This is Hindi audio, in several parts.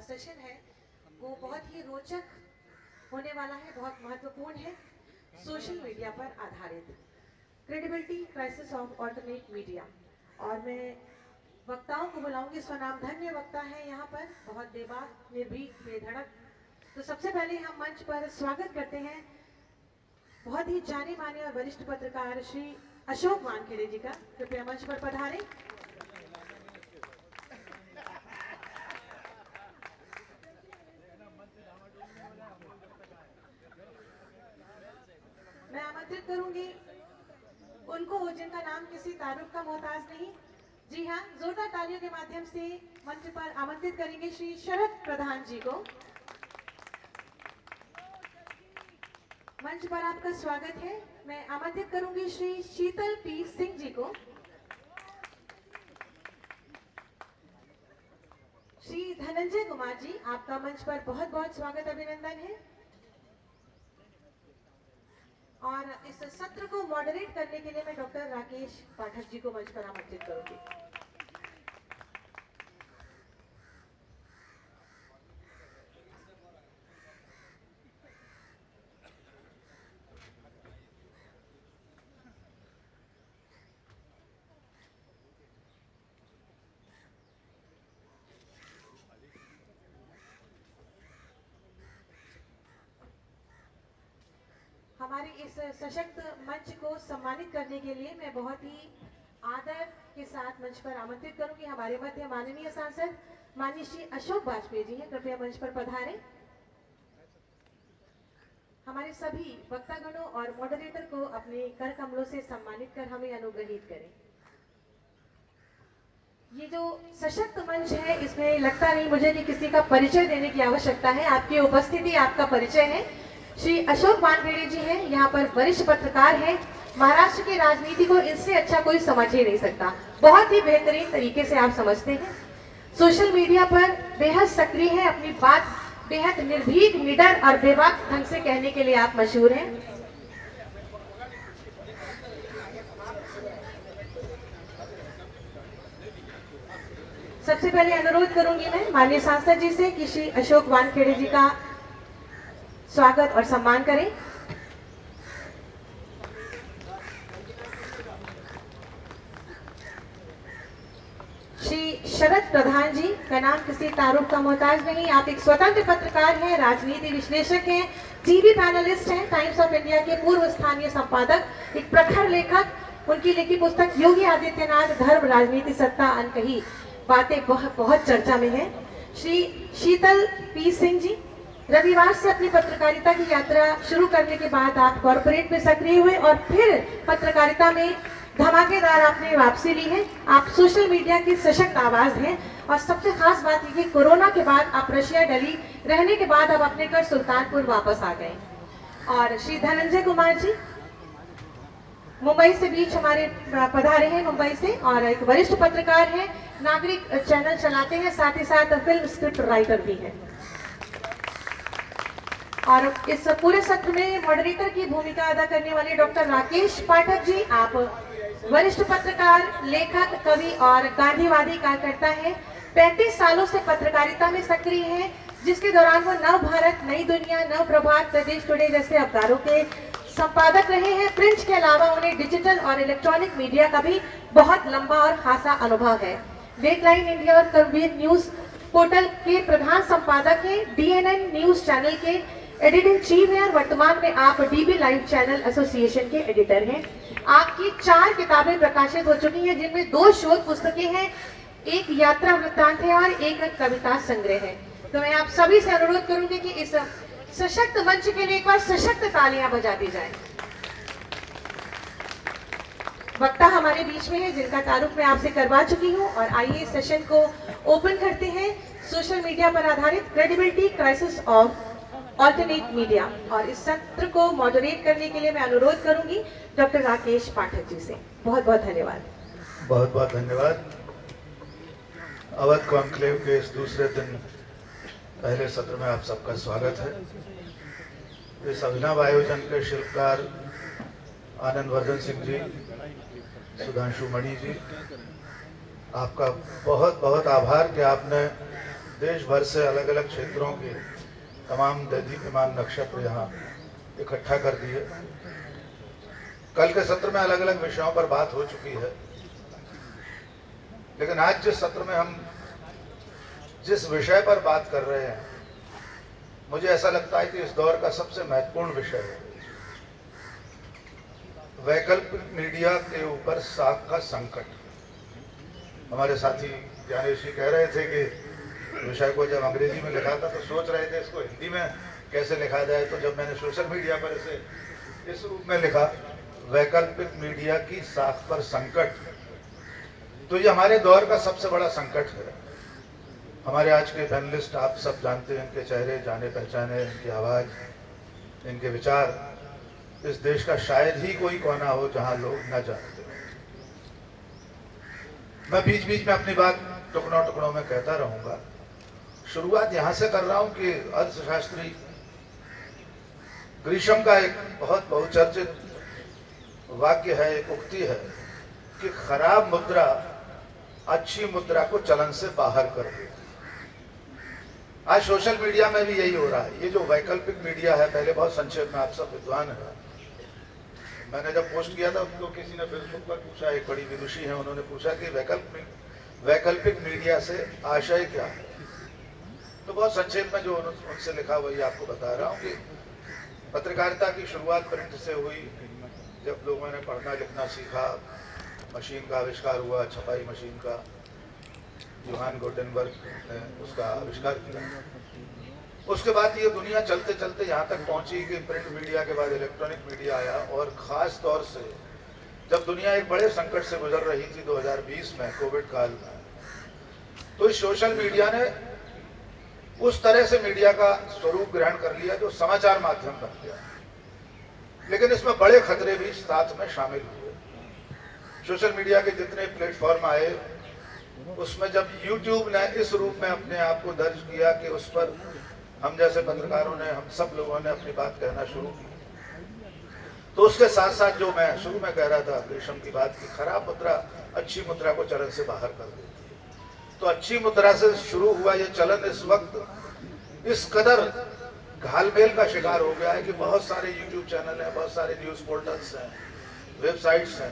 सेशन है वो बहुत ही रोचक होने वाला है, बहुत महत्वपूर्ण है। सोशल मीडिया पर आधारित credibility crisis of alternate media. और मैं वक्ताओं को बुलाऊंगी, स्वनामधन्य वक्ता है यहाँ पर, बहुत बेबाक, निर्भीक, बेधड़क। तो सबसे पहले हम मंच पर स्वागत करते हैं बहुत ही जाने माने और वरिष्ठ पत्रकार श्री अशोक वानखेड़े जी का। कृपया मंच पर पधारें। मैं आमंत्रित करूंगी उनको जिनका नाम किसी तारुफ का मोहताज नहीं। जी हाँ, जोरदार तालियों के माध्यम से मंच पर आमंत्रित करेंगे श्री शरद प्रधान जी को। मंच पर आपका स्वागत है। मैं आमंत्रित करूंगी श्री शीतल पी सिंह जी को। श्री धनंजय कुमार जी, आपका मंच पर बहुत बहुत स्वागत, अभिनंदन है। और इस सत्र को मॉडरेट करने के लिए मैं डॉक्टर राकेश पाठक जी को मंच पर आमंत्रित करूंगी। हमारे इस सशक्त मंच को सम्मानित करने के लिए मैं बहुत ही आदर के साथ मंच पर आमंत्रित करूंगी हमारे मध्य माननीय सांसद माननीय श्री अशोक वाजपेयी जी हैं। कृपया मंच पर पधारें। हमारे सभी वक्तागणों और मॉडरेटर को अपने कर कमलों से सम्मानित कर हमें अनुग्रहित करें। ये जो सशक्त मंच है, इसमें लगता नहीं मुझे कि किसी का परिचय देने की आवश्यकता है। आपकी उपस्थिति आपका परिचय है। श्री अशोक वानखेड़े जी हैं, यहाँ पर वरिष्ठ पत्रकार हैं। महाराष्ट्र की राजनीति को इससे अच्छा कोई समझ ही नहीं सकता। बहुत ही बेहतरीन तरीके से आप समझते हैं। सोशल मीडिया पर बेहद सक्रिय है, अपनी बात बेहद निर्भीक, निडर और बेबाक ढंग से कहने के लिए आप मशहूर हैं। सबसे पहले अनुरोध करूंगी मैं माननीय सांसद जी से कि श्री अशोक वानखेड़े जी का स्वागत और सम्मान करें। श्री शरद प्रधान जी का नाम किसी तारुफ का मोहताज नहीं। आप एक स्वतंत्र पत्रकार हैं, राजनीति विश्लेषक हैं, टीवी पैनलिस्ट हैं, टाइम्स ऑफ इंडिया के पूर्व स्थानीय संपादक, एक प्रखर लेखक। उनकी लिखी पुस्तक योगी आदित्यनाथ धर्म राजनीति सत्ता अनकही बातें बहुत चर्चा में है। श्री शीतल पी सिंह जी, रविवार से अपनी पत्रकारिता की यात्रा शुरू करने के बाद आप कॉर्पोरेट में सक्रिय हुए और फिर पत्रकारिता में धमाकेदार आपने वापसी ली है। आप सोशल मीडिया की सशक्त आवाज हैं और सबसे खास बात यह कि कोरोना के बाद आप रशिया दिल्ली रहने के बाद अब अपने घर सुल्तानपुर वापस आ गए। और श्री धनंजय कुमार जी मुंबई से बीच हमारे पधारे हैं, मुंबई से, और एक वरिष्ठ पत्रकार हैं, नागरिक चैनल चलाते हैं, साथ ही साथ फिल्म स्क्रिप्ट राइटर भी हैं। और इस पूरे सत्र में मॉडरेटर की भूमिका अदा करने वाले डॉक्टर राकेश पाठक जी, आप वरिष्ठ पत्रकार, लेखक, कवि और गांधीवादी कार्यकर्ता हैं। 35 सालों से पत्रकारिता में सक्रिय हैं, जिसके दौरान वो नव भारत, नई दुनिया, नव प्रभात, प्रदेश टुडे जैसे अखबारों के संपादक रहे हैं। प्रिंट के अलावा उन्हें डिजिटल और इलेक्ट्रॉनिक मीडिया का भी बहुत लंबा और खासा अनुभव है। डेडलाइन इंडिया और कबीर न्यूज पोर्टल के प्रधान संपादक हैं। DNN न्यूज चैनल के एडिटिंग चीफ हैं और वर्तमान में आप DB लाइव चैनल एसोसिएशन के एडिटर हैं। आपकी 4 किताबें प्रकाशित हो चुकी हैं, जिनमें 2 शोध पुस्तकें हैं, एक यात्रा वृत्तांत है और एक कविता संग्रह है। तो मैं आप सभी से अनुरोध करूंगी कि इस सशक्त मंच के लिए एक बार सशक्त तालियां बजा दी जाए। वक्ता हमारे बीच में है, जिनका तारुफ मैं आपसे करवा चुकी हूं। और आइए सेशन को ओपन करते हैं। सोशल मीडिया पर आधारित credibility crisis of alternate media. और इस सत्र को मॉडरेट करने के लिए मैं अनुरोध करूंगी डॉक्टर राकेश पाठक जी से। बहुत बहुत धन्यवाद। बहुत बहुत धन्यवाद। अवध कॉन्क्लेव के इस दूसरे दिन पहले सत्र में आप सबका स्वागत है। इस अभिनव आयोजन के शिल्पकार आनंद वर्धन सिंह जी, सुधांशु मणि जी, आपका बहुत बहुत आभार कि आपने देश भर से अलग अलग क्षेत्रों के तमाम दैदीप्यमान नक्षत्र यहाँ इकट्ठा कर दिए। कल के सत्र में अलग अलग विषयों पर बात हो चुकी है, लेकिन आज जिस सत्र में हम जिस विषय पर बात कर रहे हैं, मुझे ऐसा लगता है कि इस दौर का सबसे महत्वपूर्ण विषय है वैकल्पिक मीडिया के ऊपर साख का संकट। हमारे साथी ज्ञानेश जी कह रहे थे कि विषय को जब अंग्रेजी में लिखा था तो सोच रहे थे इसको हिंदी में कैसे लिखा जाए, तो जब मैंने सोशल मीडिया पर इसे इस रूप में लिखा, वैकल्पिक मीडिया की साख पर संकट, तो ये हमारे दौर का सबसे बड़ा संकट है। हमारे आज के पैनलिस्ट आप सब जानते हैं, इनके चेहरे जाने पहचाने, इनकी आवाज़, इनके विचार, इस देश का शायद ही कोई कोना हो जहां लोग न जानते। मैं बीच बीच में अपनी बात टुकड़ों टुकड़ों में कहता रहूंगा। शुरुआत यहां से कर रहा हूं कि अर्थशास्त्री ग्रीशम का एक बहुत बहुचर्चित वाक्य है, एक उक्ति है कि खराब मुद्रा अच्छी मुद्रा को चलन से बाहर कर देती। आज सोशल मीडिया में भी यही हो रहा है। ये जो वैकल्पिक मीडिया है, पहले बहुत संक्षेप में, आप सब विद्वान हैं, मैंने जब पोस्ट किया था तो किसी ने फेसबुक पर पूछा, एक बड़ी विदुषी है, उन्होंने पूछा कि वैकल्पिक मीडिया से आशय क्या है। तो बहुत संक्षेप में जो उनसे लिखा वही आपको बता रहा हूँ कि पत्रकारिता की शुरुआत प्रिंट से हुई। जब लोगों ने पढ़ना लिखना सीखा, मशीन का आविष्कार हुआ, छपाई मशीन का, जोहान गुटेनबर्ग ने उसका आविष्कार किया। उसके बाद ये दुनिया चलते चलते यहाँ तक पहुंची कि प्रिंट मीडिया के बाद इलेक्ट्रॉनिक मीडिया आया, और खास तौर से जब दुनिया एक बड़े संकट से गुजर रही थी 2020 में, कोविड काल में, तो इस सोशल मीडिया ने उस तरह से मीडिया का स्वरूप ग्रहण कर लिया जो समाचार माध्यम बन गया। लेकिन इसमें बड़े खतरे भी साथ में शामिल हुए। सोशल मीडिया के जितने प्लेटफॉर्म आए, उसमें जब यूट्यूब ने इस रूप में अपने आप को दर्ज किया कि उस पर हम जैसे पत्रकारों ने, हम सब लोगों ने अपनी बात कहना शुरू की, तो उसके साथ साथ जो मैं शुरू में कह रहा था ग्रीशम की बात की, खराब मुद्रा अच्छी मुद्रा को चलन से बाहर कर देती है। तो अच्छी मुद्रा से शुरू हुआ ये चलन इस वक्त इस कदर घालमेल का शिकार हो गया है कि बहुत सारे यूट्यूब चैनल हैं, बहुत सारे न्यूज पोर्टल्स हैं, वेबसाइट्स हैं,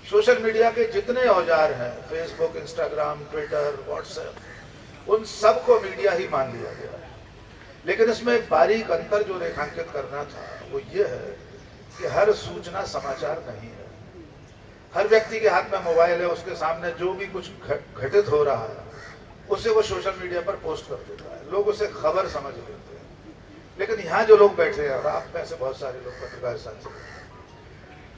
सोशल मीडिया के जितने औजार हैं, फेसबुक, इंस्टाग्राम, ट्विटर, व्हाट्सएप, उन सबको मीडिया ही मान लिया गया है। लेकिन इसमें एक बारीक अंतर जो रेखांकित करना था वो ये है कि हर सूचना समाचार नहीं है। हर व्यक्ति के हाथ में मोबाइल है, उसके सामने जो भी कुछ घटित हो रहा है उसे वो सोशल मीडिया पर पोस्ट कर देता है, लोग उसे खबर समझ लेते हैं। लेकिन यहाँ जो लोग बैठे हैं, और आप में से बहुत सारे लोग पत्रकार साथी,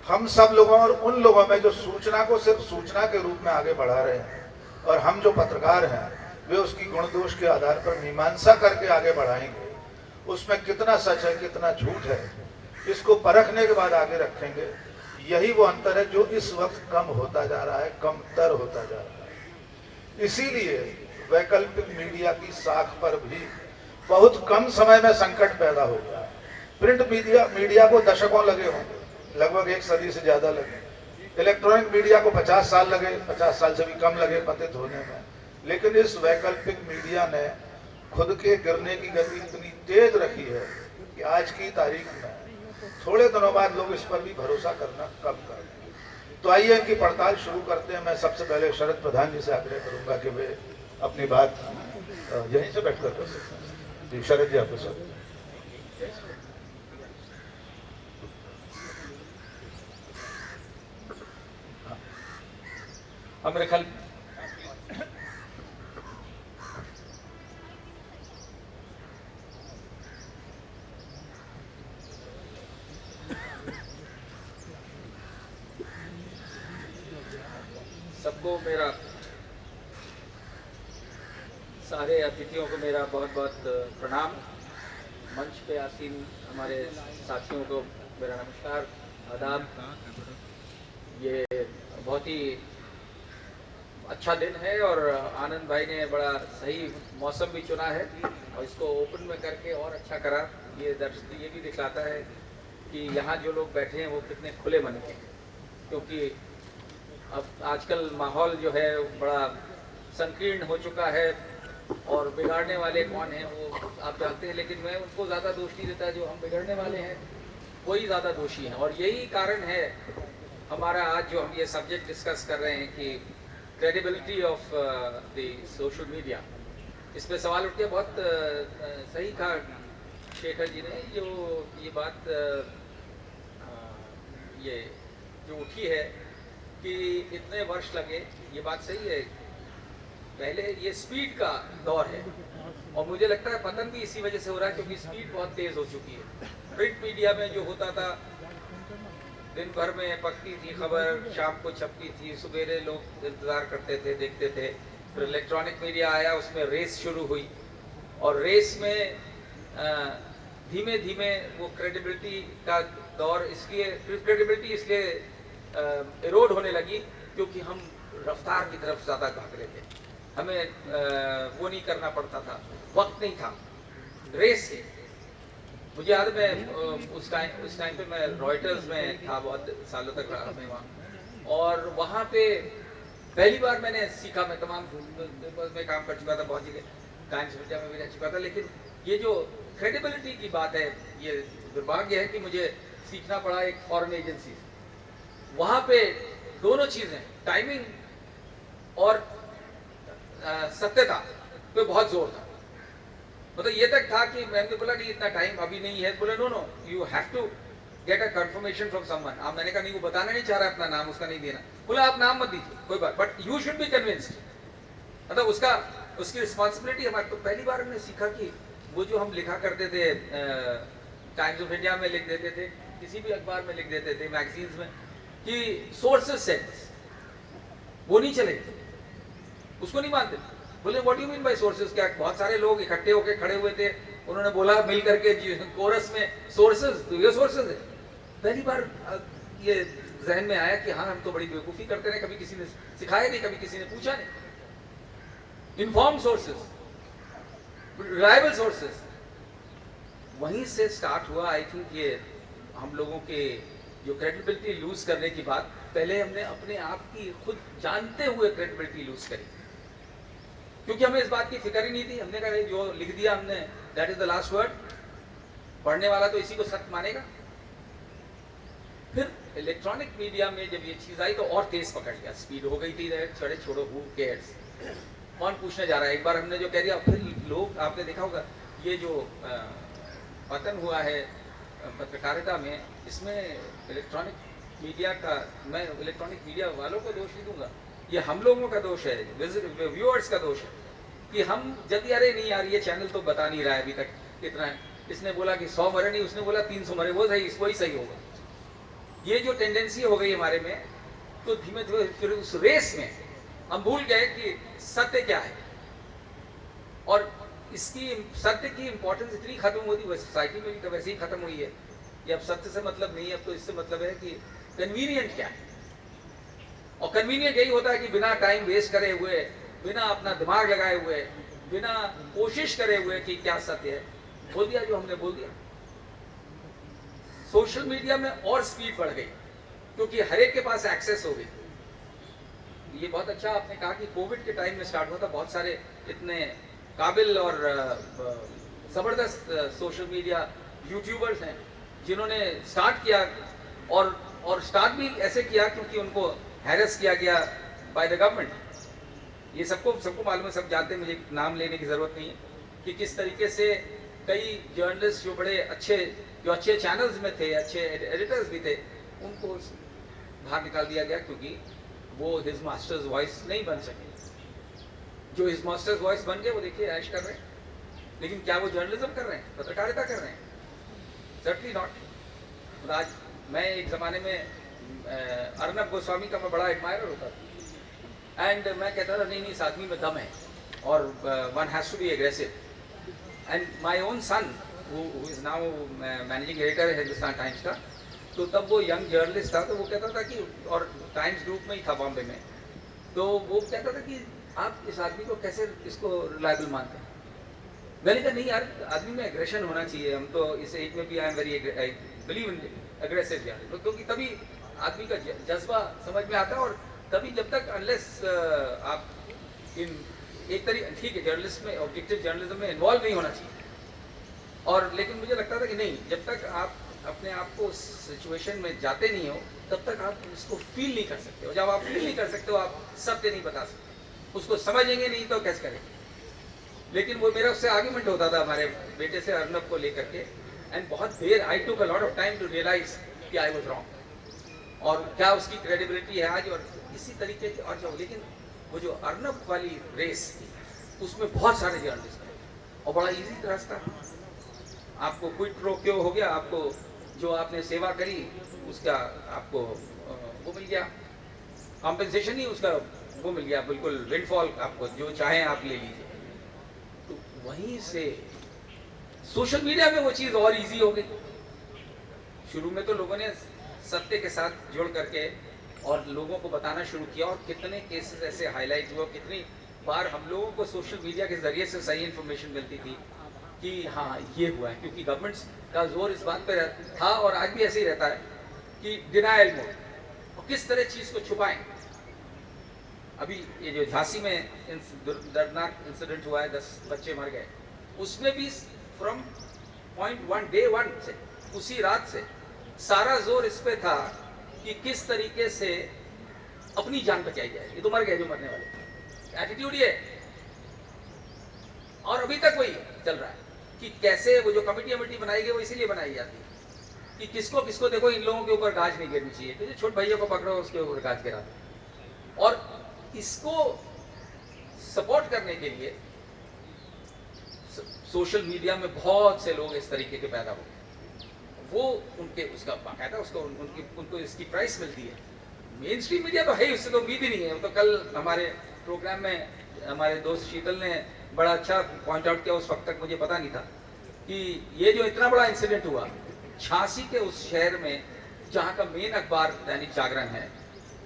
हम सब लोगों और उन लोगों में जो सूचना को सिर्फ सूचना के रूप में आगे बढ़ा रहे हैं, और हम जो पत्रकार हैं वे उसकी गुण दोष के आधार पर मीमांसा करके आगे बढ़ाएंगे, उसमें कितना सच है कितना झूठ है इसको परखने के बाद आगे रखेंगे। यही वो अंतर है जो इस वक्त कम होता जा रहा है, कमतर होता जा रहा है। इसीलिए वैकल्पिक मीडिया की साख पर भी बहुत कम समय में संकट पैदा हो गया। प्रिंट मीडिया को दशकों लगे होंगे, लगभग एक सदी से ज्यादा लगे। इलेक्ट्रॉनिक मीडिया को 50 साल लगे, 50 साल से भी कम लगे पतित होने में। लेकिन इस वैकल्पिक मीडिया ने खुद के गिरने की गति इतनी तेज रखी है कि आज की तारीख में थोड़े दिनों बाद लोग इस पर भी भरोसा करना कम कर देंगे। तो आइए इनकी पड़ताल शुरू करते हैं। मैं सबसे पहले शरद प्रधान जी से आग्रह करूंगा कि वे अपनी बात यहीं से बैठकर कर सकते हैं। जी शरद जी, आपको सर। मेरे ख्याल सबको मेरा, सारे अतिथियों को मेरा बहुत बहुत प्रणाम। मंच पे आसीन हमारे साथियों को मेरा नमस्कार, आदाब। ये बहुत ही अच्छा दिन है और आनंद भाई ने बड़ा सही मौसम भी चुना है और इसको ओपन में करके और अच्छा करा। ये भी दिखलाता है कि यहाँ जो लोग बैठे हैं वो कितने खुले मन के हैं, क्योंकि अब आजकल माहौल जो है बड़ा संकीर्ण हो चुका है। और बिगाड़ने वाले कौन हैं वो आप जानते हैं, लेकिन मैं उनको ज़्यादा दोष नहीं देता, जो हम बिगड़ने वाले हैं वही ज़्यादा दोषी हैं। और यही कारण है हमारा आज जो हम ये सब्जेक्ट डिस्कस कर रहे हैं कि credibility of the social media, इस पे सवाल उठ के बहुत सही कहा शेखर जी ने, जो ये बात ये जो उठी है कि इतने वर्ष लगे, ये बात सही है। पहले ये स्पीड का दौर है और मुझे लगता है पतन भी इसी वजह से हो रहा है क्योंकि स्पीड बहुत तेज हो चुकी है। प्रिंट मीडिया में जो होता था, दिन भर में पकती थी खबर, शाम को छपती थी, सवेरे लोग इंतजार करते थे, देखते थे। फिर इलेक्ट्रॉनिक मीडिया आया, उसमें रेस शुरू हुई और रेस में धीमे धीमे वो क्रेडिबिलिटी का दौर, इसलिए क्रेडिबिलिटी इसलिए इरोड होने लगी क्योंकि हम रफ्तार की तरफ ज़्यादा भाग रहे थे। हमें वो नहीं करना पड़ता था, वक्त नहीं था, रेस थी। मुझे याद है मैं उस टाइम पे मैं रॉयटर्स में था, बहुत सालों तक रहा मैं वहाँ, और वहाँ पे पहली बार मैंने सीखा, मैं तमाम में काम कर चुका था, बहुत जगह टाइम्स ऑफ इंडिया में भी रह चुका था, लेकिन ये जो क्रेडिबिलिटी की बात है, ये दुर्भाग्य है कि मुझे सीखना पड़ा एक फॉरेन एजेंसी से। वहाँ पे दोनों चीज़ें, टाइमिंग और सत्यता पे बहुत जोर था। मतलब ये तक था कि मैंने बोला कि इतना टाइम अभी नहीं है, बोले no no you have to get a confirmation from someone. आप, मैंने कहा नहीं, वो बताना नहीं चाह रहा अपना नाम, उसका नहीं देना। बोला आप नाम मत दीजिए, कोई बात, but you should be convinced. मतलब उसकी रिस्पॉन्सिबिलिटी हमारे। तो पहली बार हमने सीखा कि वो जो हम लिखा करते थे, टाइम्स ऑफ इंडिया में लिख देते थे, किसी भी अखबार में लिख देते थे, मैगजीन्स में, कि सोर्सेस सेंस, वो नहीं चलेंगे, उसको नहीं मानते। बोले what you mean by sources? क्या बहुत सारे लोग इकट्ठे होकर खड़े हुए थे, उन्होंने बोला मिल करके कोरस में सोर्सेस, तो ये सोर्सेस है। पहली बार ये जहन में आया कि हाँ, हम तो बड़ी बेवकूफ़ी करते रहे, कभी किसी ने सिखाया नहीं, कभी किसी ने पूछा नहीं। इन्फॉर्म सोर्सेस, रिलायबल सोर्सेस, वहीं से स्टार्ट हुआ। आई थिंक ये हम लोगों के जो क्रेडिबिलिटी लूज करने की बात, पहले हमने अपने आप की खुद जानते हुए क्रेडिबिलिटी लूज करी, क्योंकि हमें इस बात की फिक्र ही नहीं थी। हमने कहा जो लिख दिया हमने, that is the last word, पढ़ने वाला तो इसी को सत्य मानेगा। फिर इलेक्ट्रॉनिक मीडिया में जब ये चीज़ आई तो और तेज पकड़ लिया, स्पीड हो गई थी, छोड़े छोड़ो, हु केयर्स, कौन पूछने जा रहा है। एक बार हमने जो कह दिया, फिर लोग, आपने देखा होगा ये जो पतन हुआ है पत्रकारिता में, इसमें इलेक्ट्रॉनिक मीडिया का, मैं इलेक्ट्रॉनिक मीडिया वालों को दोष नहीं दूंगा, ये हम लोगों का दोष है, व्यूअर्स का दोष है कि हम जल्दी, अरे नहीं यार ये चैनल तो बता नहीं रहा है अभी तक कितना है, इसने बोला कि 100 मरे नहीं, उसने बोला 300 मरे, वो वही सही होगा। ये जो टेंडेंसी हो गई हमारे में, तो धीमे धीमे फिर उस रेस में हम भूल गए कि सत्य क्या है, और इसकी सत्य की इंपॉर्टेंस इतनी खत्म होती, सोसाइटी में भी वैसे ही खत्म हुई है। ये अब सत्य से मतलब नहीं है, अब तो इससे मतलब है कि कन्वीनियंट क्या है, और कन्वीनियंट यही होता है कि बिना टाइम वेस्ट करे हुए, बिना अपना दिमाग लगाए हुए, बिना कोशिश करे हुए कि क्या सत्य है, बोल दिया जो हमने बोल दिया। सोशल मीडिया में और स्पीड बढ़ गई क्योंकि हर एक के पास एक्सेस हो गई। ये बहुत अच्छा आपने कहा कि कोविड के टाइम में स्टार्ट हुआ था, बहुत सारे इतने काबिल और ज़बरदस्त सोशल मीडिया यूट्यूबर्स हैं जिन्होंने स्टार्ट किया, और स्टार्ट भी ऐसे किया क्योंकि उनको हैरेस किया गया बाय द गवर्नमेंट। ये सबको मालूम है, सब जानते हैं, मुझे नाम लेने की ज़रूरत नहीं है कि किस तरीके से कई जर्नलिस्ट जो बड़े अच्छे चैनल्स में थे, अच्छे एडिटर्स भी थे, उनको बाहर निकाल दिया गया क्योंकि वो हिज मास्टर्स वॉइस नहीं बन सके। जो हिज मास्टर्स वॉइस बन गए वो देखिए ऐश कर रहे हैं, लेकिन क्या वो जर्नलिज्म कर रहे हैं, पत्रकारिता कर रहे हैं? Certainly not. आज मैं एक ज़माने में अर्नब गोस्वामी का मैं बड़ा एडमायरर होता था, एंड मैं कहता था नहीं इस आदमी में दम है और one has to be aggressive. And my own son who is now managing editor है हिंदुस्तान टाइम्स का, तो तब वो यंग जर्नलिस्ट था, तो वो कहता था कि, और टाइम्स ग्रुप में ही था बॉम्बे में, तो वो कहता था कि आप इस आदमी को कैसे इसको रिलायबल मानते हैं? मैंने कहा नहीं यार, आदमी में एग्रेशन होना चाहिए, हम तो इस एज में भी आई बिलीव इन एग्रेसिव यार, क्योंकि तभी आदमी का जज्बा समझ में आता है, और तभी जब तक अनलेस आप इन एक तरीके ठीक है, जर्नलिस्ट में ऑब्जेक्टिव जर्नलिज्म में इन्वॉल्व नहीं होना चाहिए, और लेकिन मुझे लगता था कि नहीं, जब तक आप अपने आप को उस सिचुएशन में जाते नहीं हो तब तक आप उसको फील नहीं कर सकते हो। जब आप फील नहीं कर सकते हो आप सत्य नहीं बता सकते, उसको समझेंगे नहीं तो कैसे करेंगे। लेकिन वो मेरा उससे आर्ग्यूमेंट होता था हमारे बेटे से, अर्नब को लेकर के, एंड बहुत देर I took a lot of time to realize कि आई वाज रॉन्ग और क्या उसकी क्रेडिबिलिटी है आज, और इसी तरीके के और जो, लेकिन वो जो अर्नब वाली रेस थी उसमें बहुत सारे जर्नलिस्ट थे और बड़ा इजी रास्ता, आपको क्विट प्रो क्यों हो गया, आपको जो आपने सेवा करी उसका आपको वो मिल गया, कॉम्पेंसेशन ही उसका वो मिल गया, बिल्कुल विंडफॉल, आपको जो चाहे आप ले लीजिए। तो वहीं से सोशल मीडिया में वो चीज़ और इजी हो गई। शुरू में तो लोगों ने सत्य के साथ जोड़ करके और लोगों को बताना शुरू किया, और कितने केसेस ऐसे हाईलाइट हुए, कितनी बार हम लोगों को सोशल मीडिया के जरिए से सही इन्फॉर्मेशन मिलती थी कि हाँ ये हुआ है, क्योंकि गवर्नमेंट्स का जोर इस बात पर था और आज भी ऐसे ही रहता है कि डिनायल मोड, और किस तरह चीज़ को छुपाएं। अभी ये जो झांसी में दर्दनाक इंसिडेंट हुआ है, 10 बच्चे मर गए, उसमें भी फ्रॉम पॉइंट 1 डे 1 से, उसी रात से सारा जोर इस पे था कि किस तरीके से अपनी जान बचाई जाए। ये तो मर गए जो मरने वाले, एटीट्यूड ये, और अभी तक वही चल रहा है कि कैसे वो जो कमेटी बनाई गई वो इसीलिए बनाई जाती है कि किसको किसको देखो, इन लोगों के ऊपर गाज नहीं गिरनी चाहिए, तो जो छोटे भैया को पकड़ो उसके ऊपर गाज गिरा दो। और इसको सपोर्ट करने के लिए सोशल मीडिया में बहुत से लोग इस तरीके के पैदा हो गए, वो उनके उसका बाकायदा उसको उनको इसकी प्राइस मिलती है। मेन स्ट्रीम मीडिया तो है ही, उससे तो उम्मीद ही नहीं है। तो कल हमारे प्रोग्राम में हमारे दोस्त शीतल ने बड़ा अच्छा पॉइंट आउट किया, उस वक्त तक मुझे पता नहीं था कि ये जो इतना बड़ा इंसिडेंट हुआ झांसी के उस शहर में जहाँ का मेन अखबार दैनिक जागरण है,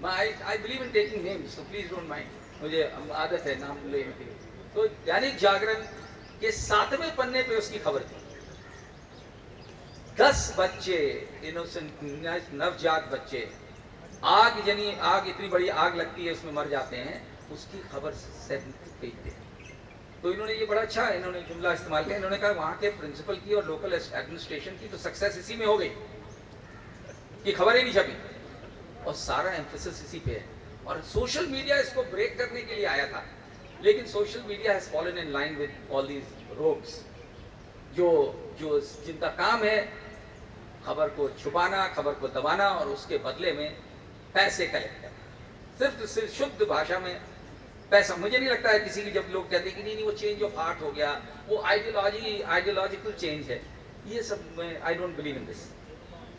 I believe in taking names, so please don't mind, मुझे आदत है नाम लेने की। तो दैनिक जागरण के 7वें पन्ने पे उसकी खबर थी, 10 बच्चे इनोसेंट नवजात बच्चे, आग यानी आग, इतनी बड़ी आग लगती है उसमें मर जाते हैं, उसकी खबर 7th पेज पे। तो इन्होंने ये बड़ा अच्छा इन्होंने जुमला इस्तेमाल किया, इन्होंने कहा वहाँ के प्रिंसिपल की और लोकल एडमिनिस्ट्रेशन की तो सक्सेस इसी में हो गई कि खबर ही नहीं छपी, और सारा एम्फेसिस इसी पे है। और सोशल मीडिया इसको ब्रेक करने के लिए आया था, लेकिन social media has fallen in line with all these rogues, जो जिनका काम है खबर को छुपाना, खबर को दबाना और उसके बदले में पैसे कलेक्ट करना, सिर्फ शुद्ध भाषा में पैसा। मुझे नहीं लगता है किसी की, जब लोग कहते हैं कि नहीं वो चेंज ऑफ हार्ट हो गया, वो आइडियोलॉजिकल चेंज है, ये सब I don't believe in this.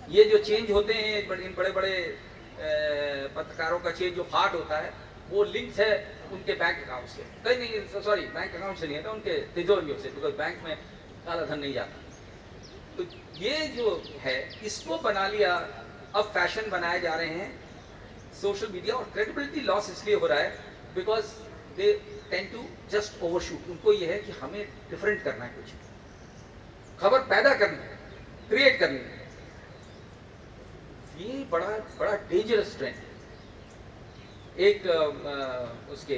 ये जो चेंज होते हैं इन बड़े बड़े पत्रकारों का चेंज ऑफ हार्ट होता है, वो लिंक्ड है उनके बैंक अकाउंट से, कहीं नहीं, सॉरी बैंक अकाउंट से नहीं है, उनके तिजोरियों से, बिकॉज बैंक में काला धन नहीं जाता। तो ये जो है इसको बना लिया, अब फैशन बनाए जा रहे हैं सोशल मीडिया, और क्रेडिबिलिटी लॉस इसलिए हो रहा है because they tend to just overshoot. उनको ये है कि हमें डिफरेंट करना है, कुछ खबर पैदा करनी है, क्रिएट करनी है। ये बड़ा डेंजरस ट्रेंड है। एक उसके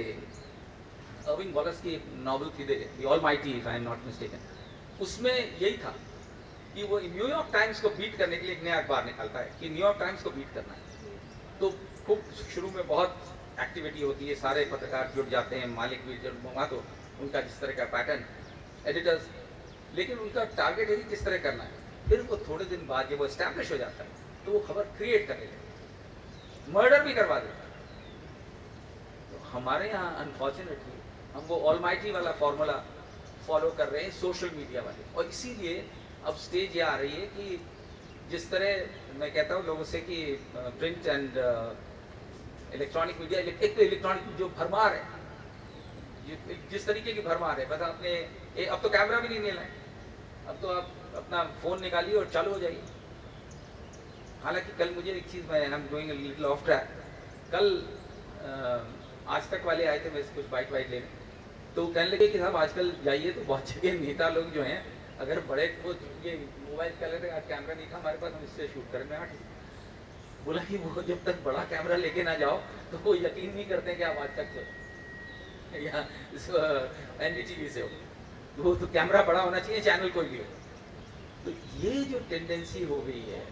अर्विंग वॉलस की एक नॉवल थी the almighty, if I am not mistaken, उसमें यही था कि वो न्यूयॉर्क टाइम्स को बीट करने के लिए एक नया अखबार निकालता है कि न्यूयॉर्क टाइम्स को बीट करना है। तो खूब शुरू में बहुत एक्टिविटी होती है, सारे पत्रकार जुड़ जाते हैं, मालिक भी वहाँ, तो उनका जिस तरह का पैटर्न, एडिटर्स, लेकिन उनका टारगेट है कि किस तरह करना है। फिर वो थोड़े दिन बाद जब वो एस्टैब्लिश हो जाता है तो वो खबर क्रिएट करने लगते, मर्डर भी करवा देता है। तो हमारे यहाँ अनफॉर्चुनेटली हम वो ऑलमाइटी वाला फॉर्मूला फॉलो कर रहे हैं सोशल मीडिया वाले, और इसीलिए अब स्टेज ये आ रही है कि जिस तरह मैं कहता हूँ लोगों से कि प्रिंट एंड इलेक्ट्रॉनिक मीडिया, एक तो इलेक्ट्रॉनिक जो भरमार है, जिस तरीके की भरमार है, बस आपने अब तो कैमरा भी नहीं लेना है, अब तो आप अपना फ़ोन निकालिए और चालू हो जाइए। हालांकि कल मुझे एक चीज़, मैं I am going a little of track, कल आज तक वाले आए थे मैं कुछ बाइट लेने, तो कहने लगे कि साहब आजकल जाइए तो बहुत जगह नेता लोग जो हैं, अगर बड़े को ये मोबाइल का लेते, आज कैमरा नहीं था हमारे पास, हम इससे शूट करें। मैं बोला कि वो जब तक बड़ा कैमरा लेके ना जाओ तो वो यकीन नहीं करते कि आप आज तक या NDTV से हो, वो तो कैमरा बड़ा होना चाहिए, चैनल कोई भी हो। तो ये जो टेंडेंसी हो गई है,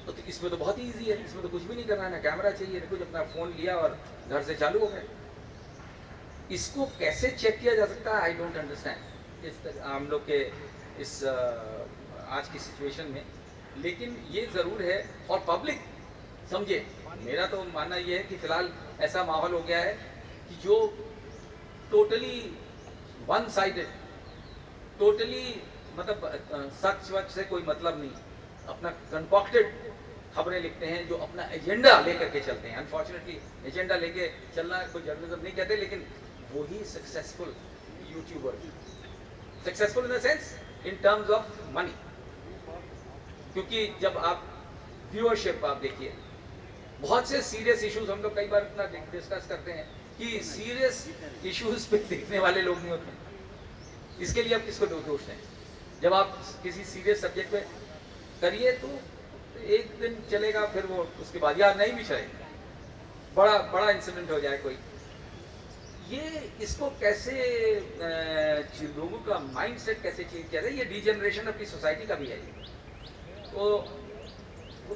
तो इसमें तो बहुत ईजी है, इसमें तो कुछ भी नहीं करना है, ना कैमरा चाहिए, ना कुछ, अपना फ़ोन लिया और घर से चालू हो गए। इसको कैसे चेक किया जा सकता है, आई डोंट अंडरस्टैंड इस हम लोग के इस आज की सिचुएशन में। लेकिन ये ज़रूर है, और पब्लिक समझे। मेरा तो मानना ये है कि फ़िलहाल ऐसा माहौल हो गया है कि जो टोटली वन साइडेड, टोटली मतलब सच वच से कोई मतलब नहीं, अपना कंपॉक्टेड खबरें लिखते हैं, जो अपना एजेंडा लेकर के चलते हैं। अनफॉर्चुनेटली एजेंडा लेके चलना कोई जर्नलिज्म नहीं कहते, लेकिन वही successful YouTuber, successful in the sense in terms of money. क्योंकि जब आप व्यूअरशिप आप देखिए, बहुत से सीरियस इश्यूज हम लोग कई बार इतना डिस्कस करते हैं कि सीरियस इश्यूज पे देखने वाले लोग नहीं होते। इसके लिए आप किसको दोष दें? जब आप किसी सीरियस सब्जेक्ट पे करिए तो एक दिन चलेगा, फिर वो उसके बाद या नहीं भी चलेगा, बड़ा इंसिडेंट हो जाए कोई। ये इसको कैसे लोगों का माइंडसेट कैसे चेंज किया जाए, ये डीजनरेशन अपनी सोसाइटी का भी है। तो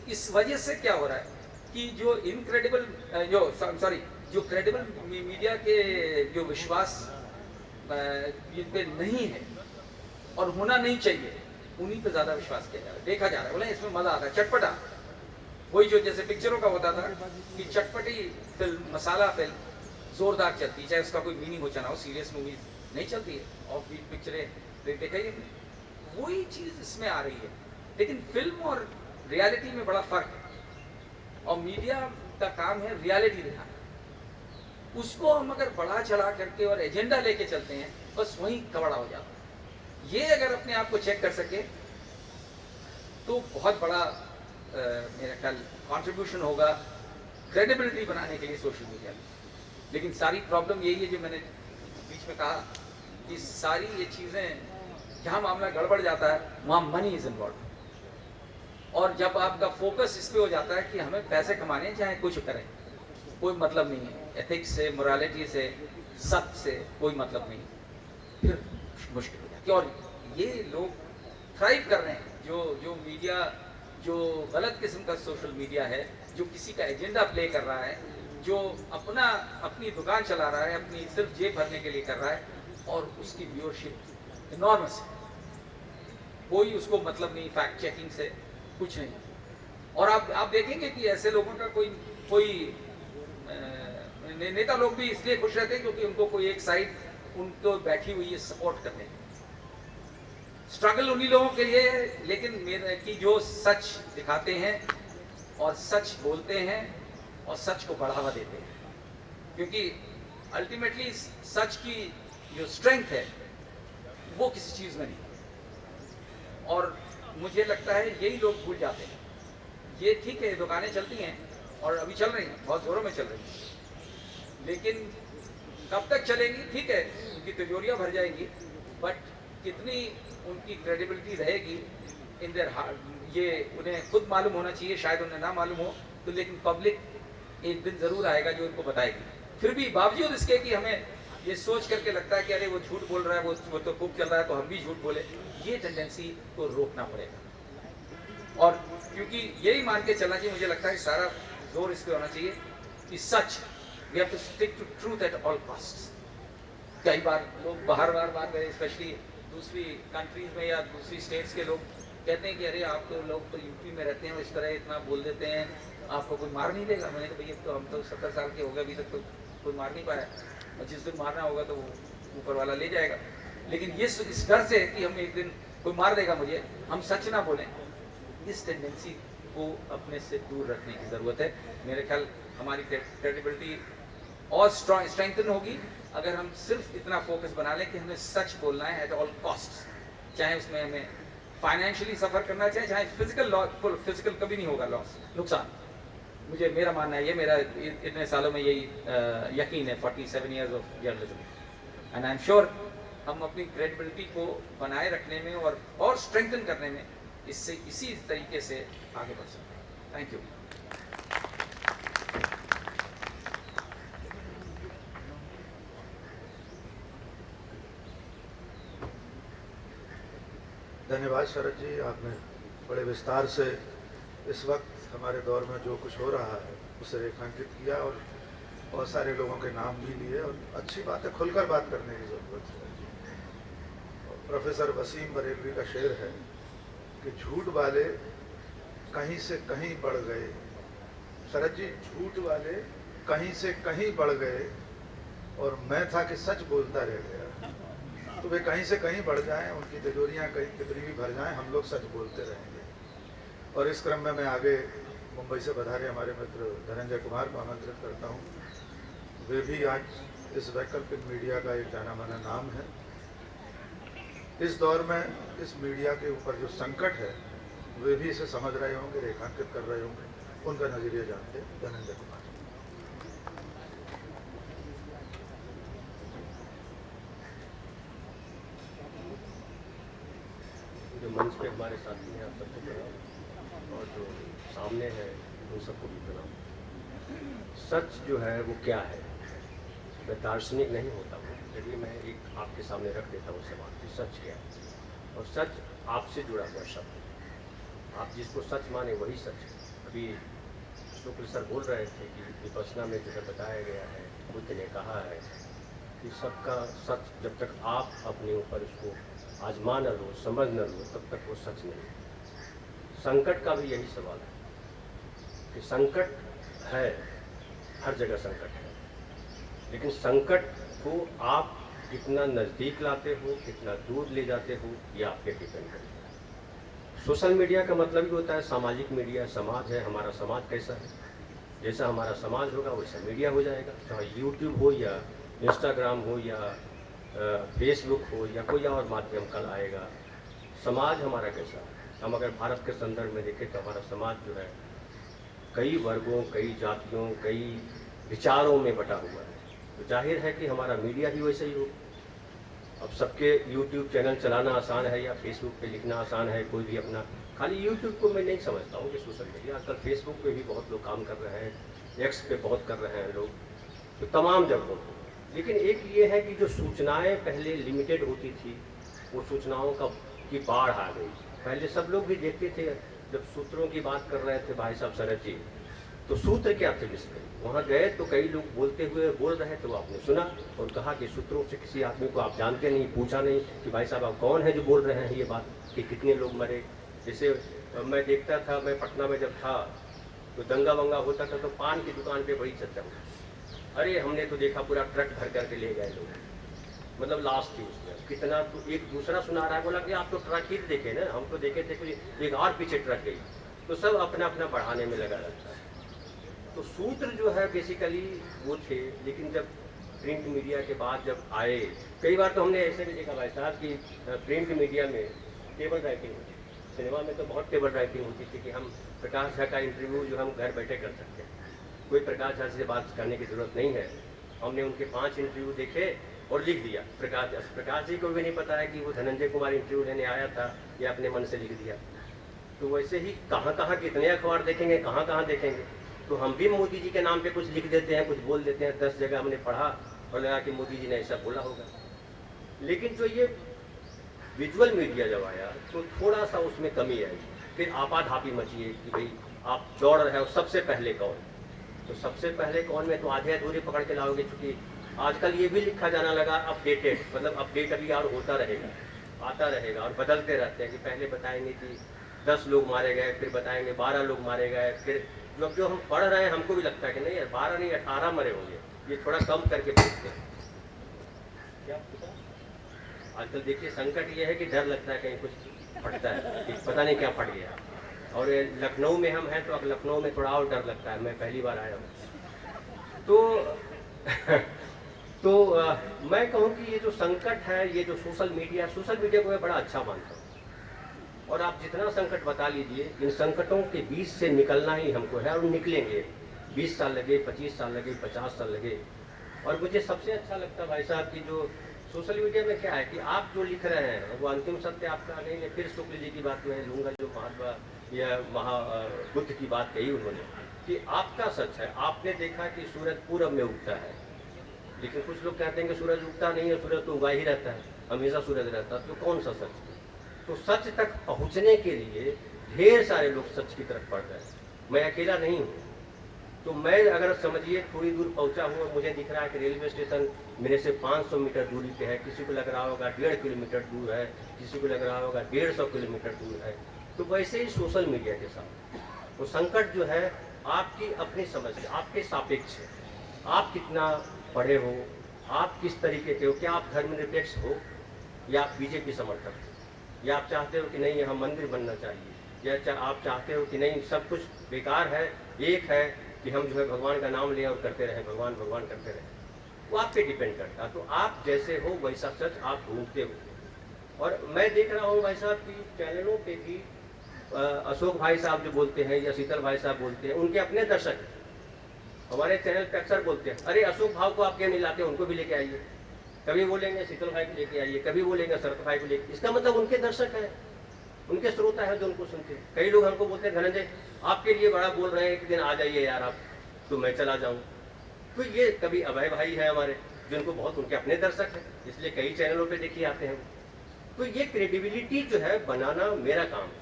इस वजह से क्या हो रहा है कि जो इनक्रेडिबल जो क्रेडिबल मीडिया के जो विश्वास जिन पे नहीं है और होना नहीं चाहिए, उन्हीं पे ज़्यादा विश्वास किया जा रहा है, देखा जा रहा है। बोले इसमें मज़ा आता है, चटपटा, वही जो जैसे पिक्चरों का होता था कि चटपटी फिल्म, मसाला फिल्म जोरदार चलती, चाहे उसका कोई मीनिंग हो चाहे ना हो। सीरियस मूवीज नहीं चलती है, ऑफ बीट पिक्चरें देखा ही हमने, वही चीज़ इसमें आ रही है। लेकिन फिल्म और रियलिटी में बड़ा फर्क है, और मीडिया का काम है रियलिटी दिखाना। उसको हम अगर बढ़ा चढ़ा करके और एजेंडा लेके चलते हैं, बस वही कबड़ा हो जाता है। ये अगर अपने आप को चेक कर सके तो बहुत बड़ा मेरा ख्याल कंट्रीब्यूशन होगा क्रेडिबिलिटी बनाने के लिए सोशल मीडिया में। लेकिन सारी प्रॉब्लम यही है जो मैंने बीच में कहा कि सारी ये चीज़ें, जहाँ मामला गड़बड़ जाता है वहाँ मनी इज इन्वॉल्व। और जब आपका फोकस इस पे हो जाता है कि हमें पैसे कमाने हैं, चाहे कुछ करें, कोई मतलब नहीं है, एथिक्स से, मोरालिटी से, सच से कोई मतलब नहीं, फिर मुश्किल हो जाती है। और ये लोग थ्राइव कर रहे हैं, जो मीडिया, जो गलत किस्म का सोशल मीडिया है, जो किसी का एजेंडा प्ले कर रहा है, जो अपनी दुकान चला रहा है, अपनी सिर्फ जेब भरने के लिए कर रहा है, और उसकी व्यूअरशिप इनॉर्मस है, कोई उसको मतलब नहीं, फैक्ट चेकिंग से कुछ नहीं। और आप देखेंगे कि ऐसे लोगों का कोई नेता लोग भी इसलिए खुश रहते हैं क्योंकि उनको कोई एक साइड उनको बैठी हुई है सपोर्ट करने। स्ट्रगल उन्हीं लोगों के लिए है, लेकिन कि जो सच दिखाते हैं और सच बोलते हैं और सच को बढ़ावा देते हैं। क्योंकि अल्टीमेटली सच की जो स्ट्रेंथ है वो किसी चीज़ में नहीं। और मुझे लगता है यही लोग भूल जाते हैं। ये ठीक है, दुकानें चलती हैं और अभी चल रही हैं, बहुत ज़ोरों में चल रही हैं, लेकिन कब तक चलेंगी? ठीक है, उनकी तिजोरियाँ भर जाएंगी, बट कितनी उनकी क्रेडिबिलिटी रहेगी इन देयर हार्ट, ये उन्हें खुद मालूम होना चाहिए। शायद उन्हें ना मालूम हो तो, लेकिन पब्लिक एक दिन ज़रूर आएगा जो उनको बताएगी। फिर भी बावजूद इसके कि हमें ये सोच करके लगता है कि अरे वो झूठ बोल रहा है, वो तो खूब चल रहा है तो हम भी झूठ बोले, ये टेंडेंसी को रोकना पड़ेगा। और क्योंकि यही मान के चलना चाहिए, मुझे लगता है सारा जोर इस पर होना चाहिए कि सच, we have to stick to truth at all costs. कई बार लोग बाहर स्पेशली दूसरी कंट्रीज में या दूसरी स्टेट्स के लोग कहते हैं कि अरे आप तो लोग तो यूपी में रहते हैं, इस तरह इतना बोल देते हैं, आपको कोई मार नहीं देगा। मैंने कहा भैया तो हम तो 70 साल के हो गए, अभी तक तो कोई मार नहीं पाया, और जिस दिन मारना होगा तो वो ऊपर वाला ले जाएगा। लेकिन ये इस डर से कि हम एक दिन कोई मार देगा मुझे, हम सच ना बोलें, इस टेंडेंसी को अपने से दूर रखने की ज़रूरत है। मेरे ख्याल हमारी क्रेडिबिलिटी और स्ट्रेंथन होगी अगर हम सिर्फ इतना फोकस बना लें कि हमें सच बोलना है एट ऑल कॉस्ट, चाहे उसमें हमें फाइनेंशियली सफ़र करना चाहिए, चाहे फिजिकल कभी नहीं होगा लॉस, नुकसान। मेरा मानना है, ये मेरा इतने सालों में यही यकीन है, 47 years of journalism, and I am sure हम अपनी क्रेडिबिलिटी को बनाए रखने में और स्ट्रेंथन करने में इसी तरीके से आगे बढ़ सकते हैं। Thank you. धन्यवाद शरद जी, आपने बड़े विस्तार से इस वक्त हमारे दौर में जो कुछ हो रहा है उसे रेखांकित किया और बहुत सारे लोगों के नाम भी लिए और अच्छी बात है, खुलकर बात करने की ज़रूरत है। प्रोफेसर वसीम बरेलवी का शेर है कि झूठ वाले कहीं से कहीं बढ़ गए। शरद जी, झूठ वाले कहीं से कहीं बढ़ गए और मैं था कि सच बोलता रह गया। तो वे कहीं से कहीं बढ़ जाएं, उनकी तिजोरियां कहीं कितनी भी भर जाएं, हम लोग सच बोलते रहेंगे। और इस क्रम में मैं आगे मुंबई से पधारे हमारे मित्र धनंजय कुमार को आमंत्रित करता हूं। वे भी आज इस वैकल्पिक मीडिया का एक जाना माना नाम है। इस दौर में इस मीडिया के ऊपर जो संकट है वे भी इसे समझ रहे होंगे, रेखांकित कर रहे होंगे। उनका नजरिया जानते हैं। धनंजय कुमार। जो मंच पे हमारे साथी हैं आप सबको प्रणाम, और जो सामने है उन सबको भी प्रणाम। सच जो है वो क्या है, मैं दार्शनिक नहीं होता हूँ, चलिए मैं एक आपके सामने रख देता हूँ सवाल कि सच क्या है। और सच आपसे जुड़ा हुआ शब्द है, आप जिसको सच माने वही सच है। अभी शुक्ल सर बोल रहे थे कि विपश्यना में जो है बताया गया है, बुद्ध ने कहा है कि सबका सच जब तक आप अपने ऊपर उसको आजमा न लो, समझ न लो, तब तक वो सच नहीं। संकट का भी यही सवाल है कि संकट है, हर जगह संकट है, लेकिन संकट को आप कितना नज़दीक लाते हो, कितना दूर ले जाते हो, ये आप पे डिपेंड करता है। सोशल मीडिया का मतलब ही होता है सामाजिक मीडिया। समाज है, हमारा समाज कैसा है, जैसा हमारा समाज होगा वैसा मीडिया हो जाएगा। चाहे यूट्यूब हो या इंस्टाग्राम हो या फेसबुक हो या कोई और माध्यम कल आएगा। समाज हमारा कैसा है, हम अगर भारत के संदर्भ में देखें तो हमारा समाज जो है कई वर्गों, कई जातियों, कई विचारों में बटा हुआ है। तो जाहिर है कि हमारा मीडिया भी वैसे ही हो। अब सबके यूट्यूब चैनल चलाना आसान है या फेसबुक पे लिखना आसान है, कोई भी अपना, खाली यूट्यूब को मैं नहीं समझता हूँ कि सोशल मीडिया, आजकल फेसबुक पे भी बहुत लोग काम कर रहे हैं, एक्स पे बहुत कर रहे हैं लोग, तो तमाम जगहों पर। लेकिन एक ये है कि जो सूचनाएं पहले लिमिटेड होती थी, वो सूचनाओं की बाढ़ आ गई। पहले सब लोग भी देखते थे, जब सूत्रों की बात कर रहे थे भाई साहब शरद जी, तो सूत्र क्या थे जिसके वहाँ गए तो कई लोग बोलते हुए बोल रहे थे, वो आपने सुना और कहा कि सूत्रों से किसी आदमी को आप जानते नहीं, पूछा नहीं कि भाई साहब आप कौन है जो बोल रहे हैं ये बात, कि कितने लोग मरे। जैसे मैं देखता था, मैं पटना में जब था तो दंगा वंगा होता था तो पान की दुकान पे बड़ी चर्चा होती, अरे हमने तो देखा पूरा ट्रक भर करके ले गए लोग, मतलब लाश थी उसमें कितना। तो एक दूसरा सुना रहा है, बोला कि आप तो ट्रक ही देखे ना, हम तो देखे थे कुछ एक और पीछे ट्रक गई। तो सब अपना अपना बढ़ाने में लगा रहता है। तो सूत्र जो है बेसिकली वो थे, लेकिन जब प्रिंट मीडिया के बाद जब आए, कई बार तो हमने ऐसे भी देखा भाई साहब कि प्रिंट मीडिया में टेबल राइटिंग होती थी। सिनेमा में तो बहुत टेबल राइटिंग होती थी कि हम प्रकाश झा का इंटरव्यू जो हम घर बैठे कर सकते हैं, कोई प्रकाश झा से बात करने की ज़रूरत नहीं है। हमने उनके 5 इंटरव्यू देखे और लिख दिया। प्रकाश जी को भी नहीं पता है कि वो धनंजय कुमार इंटरव्यू लेने आया था या अपने मन से लिख दिया। तो वैसे ही कहाँ कहाँ कितने अखबार देखेंगे, कहाँ कहाँ देखेंगे। तो हम भी मोदी जी के नाम पे कुछ लिख देते हैं, कुछ बोल देते हैं। 10 जगह हमने पढ़ा और लगा कि मोदी जी ने ऐसा बोला होगा। लेकिन जो ये विजुअल मीडिया जब आया तो थोड़ा सा उसमें कमी आई। फिर आपाधापी मची है कि भाई आप दौड़ रहे हो सबसे पहले कौन, तो सबसे पहले कौन में तो आधे अधूरे पकड़ के लाओगे। चूँकि आजकल ये भी लिखा जाना लगा अपडेटेड, मतलब अपडेट अभी और होता रहेगा, आता रहेगा और बदलते रहते हैं कि पहले बताएंगे कि 10 लोग मारे गए, फिर बताएंगे 12 लोग मारे गए। फिर जो हम पढ़ रहे हैं हमको भी लगता है कि नहीं यार 12 नहीं 18 मरे होंगे, ये थोड़ा कम करके देखते हैं। क्या आजकल देखिए संकट ये है कि डर लगता है कहीं कुछ फटता है, कि पता नहीं क्या फट गया। और लखनऊ में हम हैं तो अब लखनऊ में थोड़ा और डर लगता है, मैं पहली बार आया हूँ। तो मैं कहूँ कि ये जो संकट है, ये जो सोशल मीडिया को मैं बड़ा अच्छा मानता हूँ। और आप जितना संकट बता लीजिए, इन संकटों के बीच से निकलना ही हमको है और निकलेंगे। 20 साल लगे, 25 साल लगे, 50 साल लगे। और मुझे सबसे अच्छा लगता भाई साहब कि जो सोशल मीडिया में क्या है कि आप जो लिख रहे हैं वो अंतिम सत्य आपका नहीं है। फिर शुक्ल जी की बात मैं लूँगा, जो महात्मा या बुद्ध की बात कही उन्होंने कि आपका सच है। आपने देखा कि सूरज पूरब में उगता है, लेकिन कुछ लोग कहते हैं कि सूरज उगता नहीं है, सूरज तो उगा ही रहता है, हमेशा सूरज रहता है। तो कौन सा सच है? तो सच तक पहुंचने के लिए ढेर सारे लोग सच की तरफ बढ़ रहे हैं। मैं अकेला नहीं हूँ। तो मैं अगर समझिए थोड़ी दूर पहुंचा हूँ और मुझे दिख रहा है कि रेलवे स्टेशन मेरे से 500 मीटर दूरी पे है, किसी को लग रहा होगा 1.5 किलोमीटर दूर है, किसी को लग रहा होगा 150 किलोमीटर दूर है। तो वैसे ही सोशल मीडिया के साथ वो संकट जो है आपकी अपनी समझ से, आपके सापेक्ष है। आप कितना पढ़े हो, आप किस तरीके के हो, क्या आप धर्मनिरपेक्ष हो या आप बीजेपी समर्थक हो, या आप चाहते हो कि नहीं यहाँ मंदिर बनना चाहिए, या आप चाहते हो कि नहीं सब कुछ बेकार है, एक है कि हम जो है भगवान का नाम लें और करते रहें, भगवान भगवान करते रहें। वो आप पे डिपेंड करता है। तो आप जैसे हो वैसा सच आप ढूंढते हो। और मैं देख रहा हूँ भाई साहब की चैनलों पे भी अशोक भाई साहब जो बोलते हैं या शीतल भाई साहब बोलते हैं, उनके अपने दर्शक हैं। हमारे चैनल पे अक्सर बोलते हैं, अरे अशोक भाव को आप क्यों नहीं लाते, उनको भी लेके आइए। कभी बोलेंगे शीतल भाई को लेके आइए, कभी बोलेंगे शरद भाई को लेके। इसका मतलब उनके दर्शक हैं, उनके श्रोता है जो उनको सुनते हैं। कई लोग हमको बोलते हैं धनंजय आपके लिए बड़ा बोल रहे हैं, एक दिन आ जाइए यार आप, तो मैं चला जाऊँ। तो ये कभी अभय भाई है हमारे, जिनको बहुत उनके अपने दर्शक हैं, इसलिए कई चैनलों पे देखिए आते हैं। तो ये क्रेडिबिलिटी जो है बनाना मेरा काम है।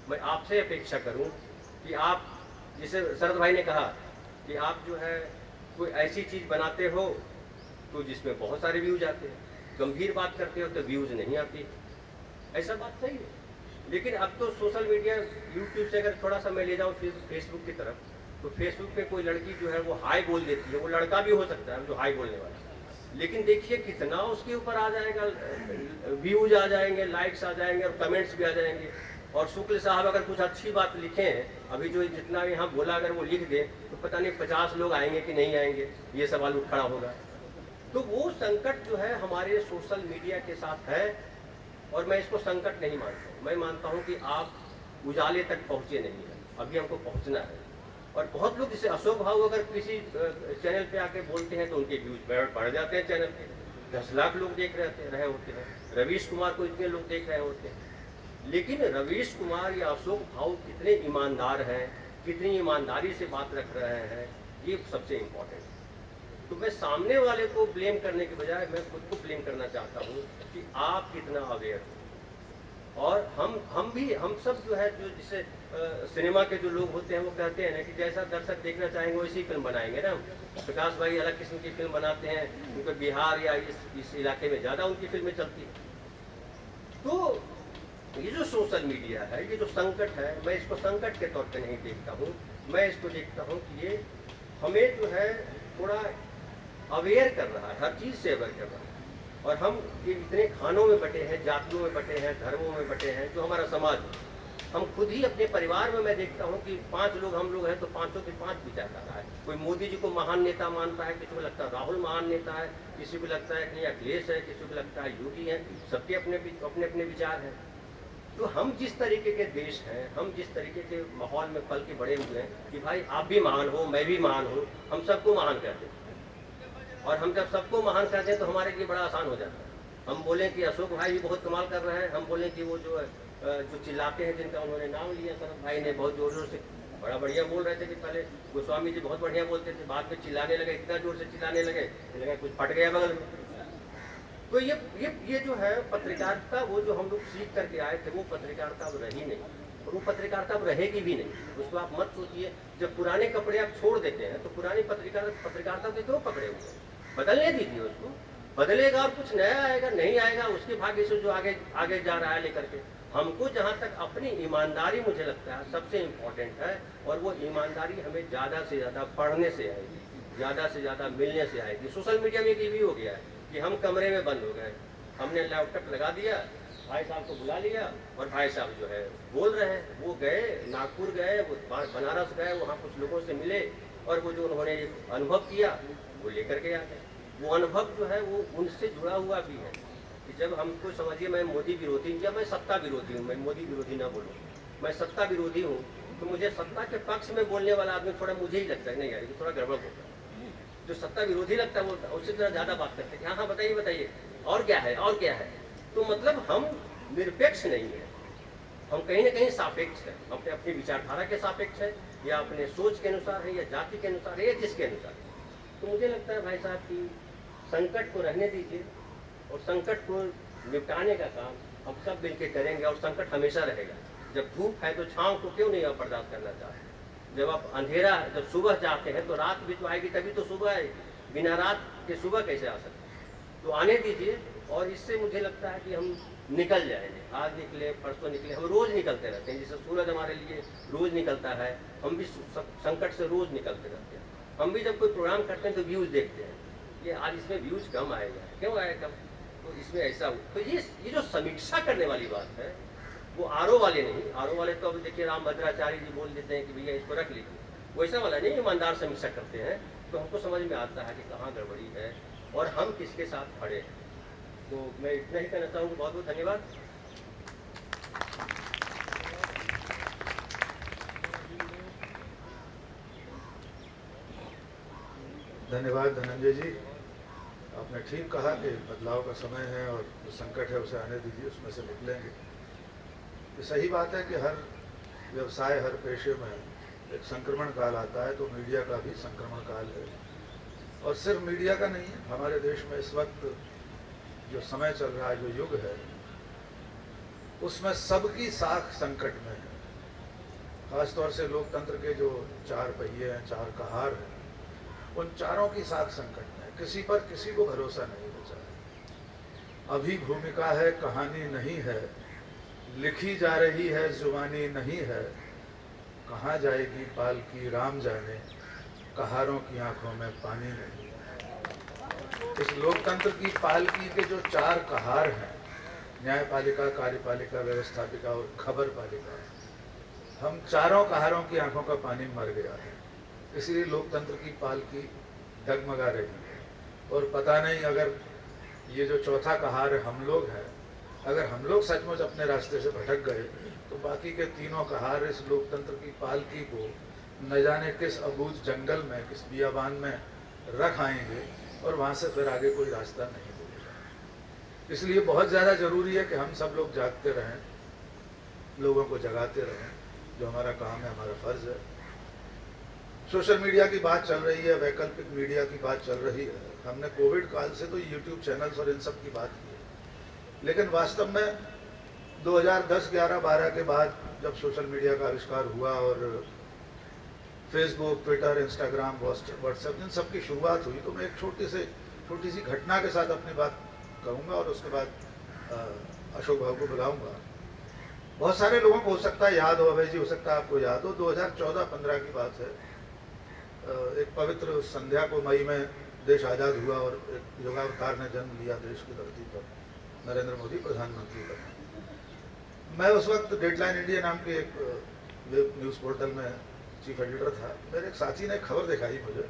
मैं आपसे अपेक्षा करूं कि आप, जैसे शरद भाई ने कहा कि आप जो है कोई ऐसी चीज़ बनाते हो तो जिसमें बहुत सारे व्यूज आते हैं, गंभीर बात करते हो तो व्यूज नहीं आती। ऐसा बात सही है। लेकिन अब तो सोशल मीडिया, यूट्यूब से अगर थोड़ा सा मैं ले जाऊँ फेसबुक की तरफ, तो फेसबुक पे कोई लड़की जो है वो हाई बोल देती है, वो लड़का भी हो सकता है जो हाई बोलने वाला, लेकिन देखिए कितना उसके ऊपर आ जाएगा, व्यूज आ जाएंगे, लाइक्स आ जाएंगे और कमेंट्स भी आ जाएंगे। और शुक्ल साहब अगर कुछ अच्छी बात लिखें, अभी जो जितना यहाँ बोला अगर वो लिख दें तो पता नहीं 50 लोग आएंगे कि नहीं आएंगे, ये सवाल उठ खड़ा होगा। तो वो संकट जो है हमारे सोशल मीडिया के साथ है, और मैं इसको संकट नहीं मानता हूँ। मैं मानता हूँ कि आप उजाले तक पहुँचे नहीं हैं, अभी हमको पहुँचना है। और बहुत लोग, जैसे अशोक भाव अगर किसी चैनल पे आके बोलते हैं तो उनके व्यूज बढ़ जाते हैं, चैनल पे 10 लाख लोग देख रहे होते हैं। रवीश कुमार को इतने लोग देख रहे होते हैं। लेकिन रवीश कुमार या अशोक भाव कितने ईमानदार हैं, कितनी ईमानदारी से बात रख रहे हैं, ये सबसे इम्पोर्टेंट है। तो मैं सामने वाले को ब्लेम करने के बजाय मैं खुद को ब्लेम करना चाहता हूँ कि आप कितना अवेयर हो। और हम सब जो है, जो जिसे सिनेमा के जो लोग होते हैं वो कहते हैं ना कि जैसा दर्शक देखना चाहेंगे वैसी फिल्म बनाएंगे ना। प्रकाश भाई अलग किस्म की फिल्म बनाते हैं, उनके बिहार या इस इलाके में ज़्यादा उनकी फिल्में चलती हैं। तो ये जो सोशल मीडिया है, ये जो संकट है, मैं इसको संकट के तौर पे नहीं देखता हूँ। मैं इसको देखता हूँ कि ये हमें जो है थोड़ा अवेयर कर रहा है, हर चीज़ से अवेयर कर रहा है। और हम ये इतने खानों में बटे हैं, जातियों में बटे हैं, धर्मों में बटे हैं, जो हमारा समाज है। हम खुद ही अपने परिवार में मैं देखता हूँ कि 5 लोग हम लोग हैं तो 5 के 5 विचारधारा है। कोई मोदी जी को महान नेता मानता है, किसी को लगता है राहुल महान नेता है, किसी को लगता है कि अखिलेश है, किसी को लगता है योगी है। सबके अपने अपने विचार हैं। तो हम जिस तरीके के देश हैं, हम जिस तरीके के माहौल में पल के बड़े हुए हैं कि भाई आप भी महान हो, मैं भी महान हूँ, हम सबको महान कर दें। और हम जब सबको महान कर दें तो हमारे लिए बड़ा आसान हो जाता है। हम बोलें कि अशोक भाई भी बहुत कमाल कर रहे हैं, हम बोलें कि वो जो चिल्लाते हैं, जिनका उन्होंने नाम लिया शरद भाई ने, बहुत जोर जोर से बड़ा बढ़िया बोल रहे थे कि पहले गोस्वामी जी बहुत बढ़िया बोलते थे, बाद में चिल्लाने लगे, इतना जोर से चिल्लाने लगे कुछ फट गया बगल में। तो ये जो है पत्रकारिता, वो जो हम लोग सीख करके आए थे, वो पत्रकारिता अब रही नहीं, और वो पत्रकारिता अब रहेगी भी नहीं। उसको आप मत सोचिए। जब पुराने कपड़े आप छोड़ देते हैं तो पुरानी पत्रकारिता को क्यों पकड़े हुए? बदलने दीजिए उसको, बदलेगा और कुछ नया आएगा, नहीं आएगा उसके भाग्य से जो आगे जा रहा है लेकर के। हमको जहाँ तक अपनी ईमानदारी मुझे लगता है सबसे इम्पोर्टेंट है, और वो ईमानदारी हमें ज़्यादा से ज़्यादा पढ़ने से आएगी, ज़्यादा से ज़्यादा मिलने से आएगी। सोशल मीडिया में ये भी हो गया है कि हम कमरे में बंद हो गए, हमने लैपटॉप लगा दिया, भाई साहब को बुला लिया और भाई साहब जो है बोल रहे हैं। वो गए नागपुर गए, वो बनारस गए, वहाँ कुछ लोगों से मिले और वो जो उन्होंने अनुभव किया वो लेकर के आ गए। वो अनुभव जो है वो उनसे जुड़ा हुआ भी है कि जब हमको समझिए, मैं मोदी विरोधी या मैं सत्ता विरोधी हूँ, मैं मोदी विरोधी ना बोलूँ, मैं सत्ता विरोधी हूँ, तो मुझे सत्ता के पक्ष में बोलने वाला आदमी थोड़ा मुझे ही लगता है नहीं यार ये थोड़ा गड़बड़ होता है। जो सत्ता विरोधी लगता है वो उससे थोड़ा ज़्यादा बात करते हैं, हाँ बताइए बताइए और क्या है और क्या है। तो मतलब हम निरपेक्ष नहीं है, हम कहीं ना कहीं सापेक्ष है, अपने अपनी विचारधारा के सापेक्ष है, या अपने सोच के अनुसार है, या जाति के अनुसार है, या जिसके अनुसार। तो मुझे लगता है भाई साहब कि संकट को रहने दीजिए और संकट को निपटाने का काम हम सब मिलकर करेंगे और संकट हमेशा रहेगा। जब धूप है तो छांव को क्यों नहीं आप बर्दाश्त करना चाहते? जब आप अंधेरा, जब सुबह जाते हैं तो रात भी तो आएगी, तभी तो सुबह आएगी। बिना रात के सुबह कैसे आ सकती है? तो आने दीजिए, और इससे मुझे लगता है कि हम निकल जाएंगे। आज निकले, परसों निकले, हम रोज निकलते रहते हैं। जैसे सूरज हमारे लिए रोज निकलता है, हम भी संकट से रोज निकलते रहते हैं। हम भी जब कोई प्रोग्राम करते हैं तो व्यूज देखते हैं, ये आज इसमें व्यूज कम आएगा, क्यों आएगा, तो इसमें ऐसा हो। तो ये जो समीक्षा करने वाली बात है, वो आरओ वाले नहीं। आरओ वाले तो अभी देखिए राम भद्राचार्य जी बोल देते हैं कि भैया इसको रख लीजिए, वैसा वाला नहीं। ईमानदार समीक्षा करते हैं तो हमको समझ में आता है कि कहाँ गड़बड़ी है और हम किसके साथ खड़े हैं। तो मैं इतना ही कहना चाहूँगा। बहुत बहुत धन्यवाद। धन्यवाद धनंजय जी, आपने ठीक कहा कि बदलाव का समय है और जो संकट है उसे आने दीजिए, उसमें से निकलेंगे। ये सही बात है कि हर व्यवसाय, हर पेशे में एक संक्रमण काल आता है, तो मीडिया का भी संक्रमण काल है। और सिर्फ मीडिया का नहीं है, हमारे देश में इस वक्त जो समय चल रहा है, जो युग है, उसमें सबकी साख संकट में है। खासतौर से लोकतंत्र के जो चार पहिए हैं, चार कहार हैं, उन चारों की साख संकट में है। किसी पर किसी को भरोसा नहीं बचा है। अभी भूमिका है, कहानी नहीं है, लिखी जा रही है, जुबानी नहीं है। कहाँ जाएगी पालकी राम जाने, कहारों की आंखों में पानी नहीं है। इस लोकतंत्र की पालकी के जो चार कहार हैं, न्यायपालिका, कार्यपालिका, व्यवस्थापिका और खबर पालिका, हम चारों कहारों की आंखों का पानी मर गया है। इसलिए लोकतंत्र की पालकी डगमगा रही है। और पता नहीं, अगर ये जो चौथा कहार हम लोग हैं, अगर हम लोग सचमुच अपने रास्ते से भटक गए तो बाकी के तीनों कहार इस लोकतंत्र की पालकी को न जाने किस अबूझ जंगल में, किस बियाबान में रख आएंगे और वहाँ से फिर आगे कोई रास्ता नहीं मिलेगा। इसलिए बहुत ज़्यादा ज़रूरी है कि हम सब लोग जागते रहें, लोगों को जगाते रहें, जो हमारा काम है, हमारा फ़र्ज़ है। सोशल मीडिया की बात चल रही है, वैकल्पिक मीडिया की बात चल रही है। हमने कोविड काल से तो यूट्यूब चैनल्स और इन सब की बात की है, लेकिन वास्तव में 2010, 11, 12 के बाद जब सोशल मीडिया का आविष्कार हुआ और फेसबुक, ट्विटर, इंस्टाग्राम, व्हाट्सएप, इन सब की शुरुआत हुई, तो मैं एक छोटी सी घटना के साथ अपनी बात कहूँगा और उसके बाद अशोक भाव को बुलाऊँगा। बहुत सारे लोगों को हो सकता है याद हो, अभय जी हो सकता है आपको याद हो, 2014-15 की बात है। एक पवित्र संध्या को मई में देश आज़ाद हुआ और एक युगावतार ने जन्म लिया देश की धरती पर, नरेंद्र मोदी प्रधानमंत्री बने। मैं उस वक्त डेडलाइन इंडिया नाम के एक वेब न्यूज़ पोर्टल में चीफ एडिटर था। मेरे एक साथी ने खबर दिखाई मुझे,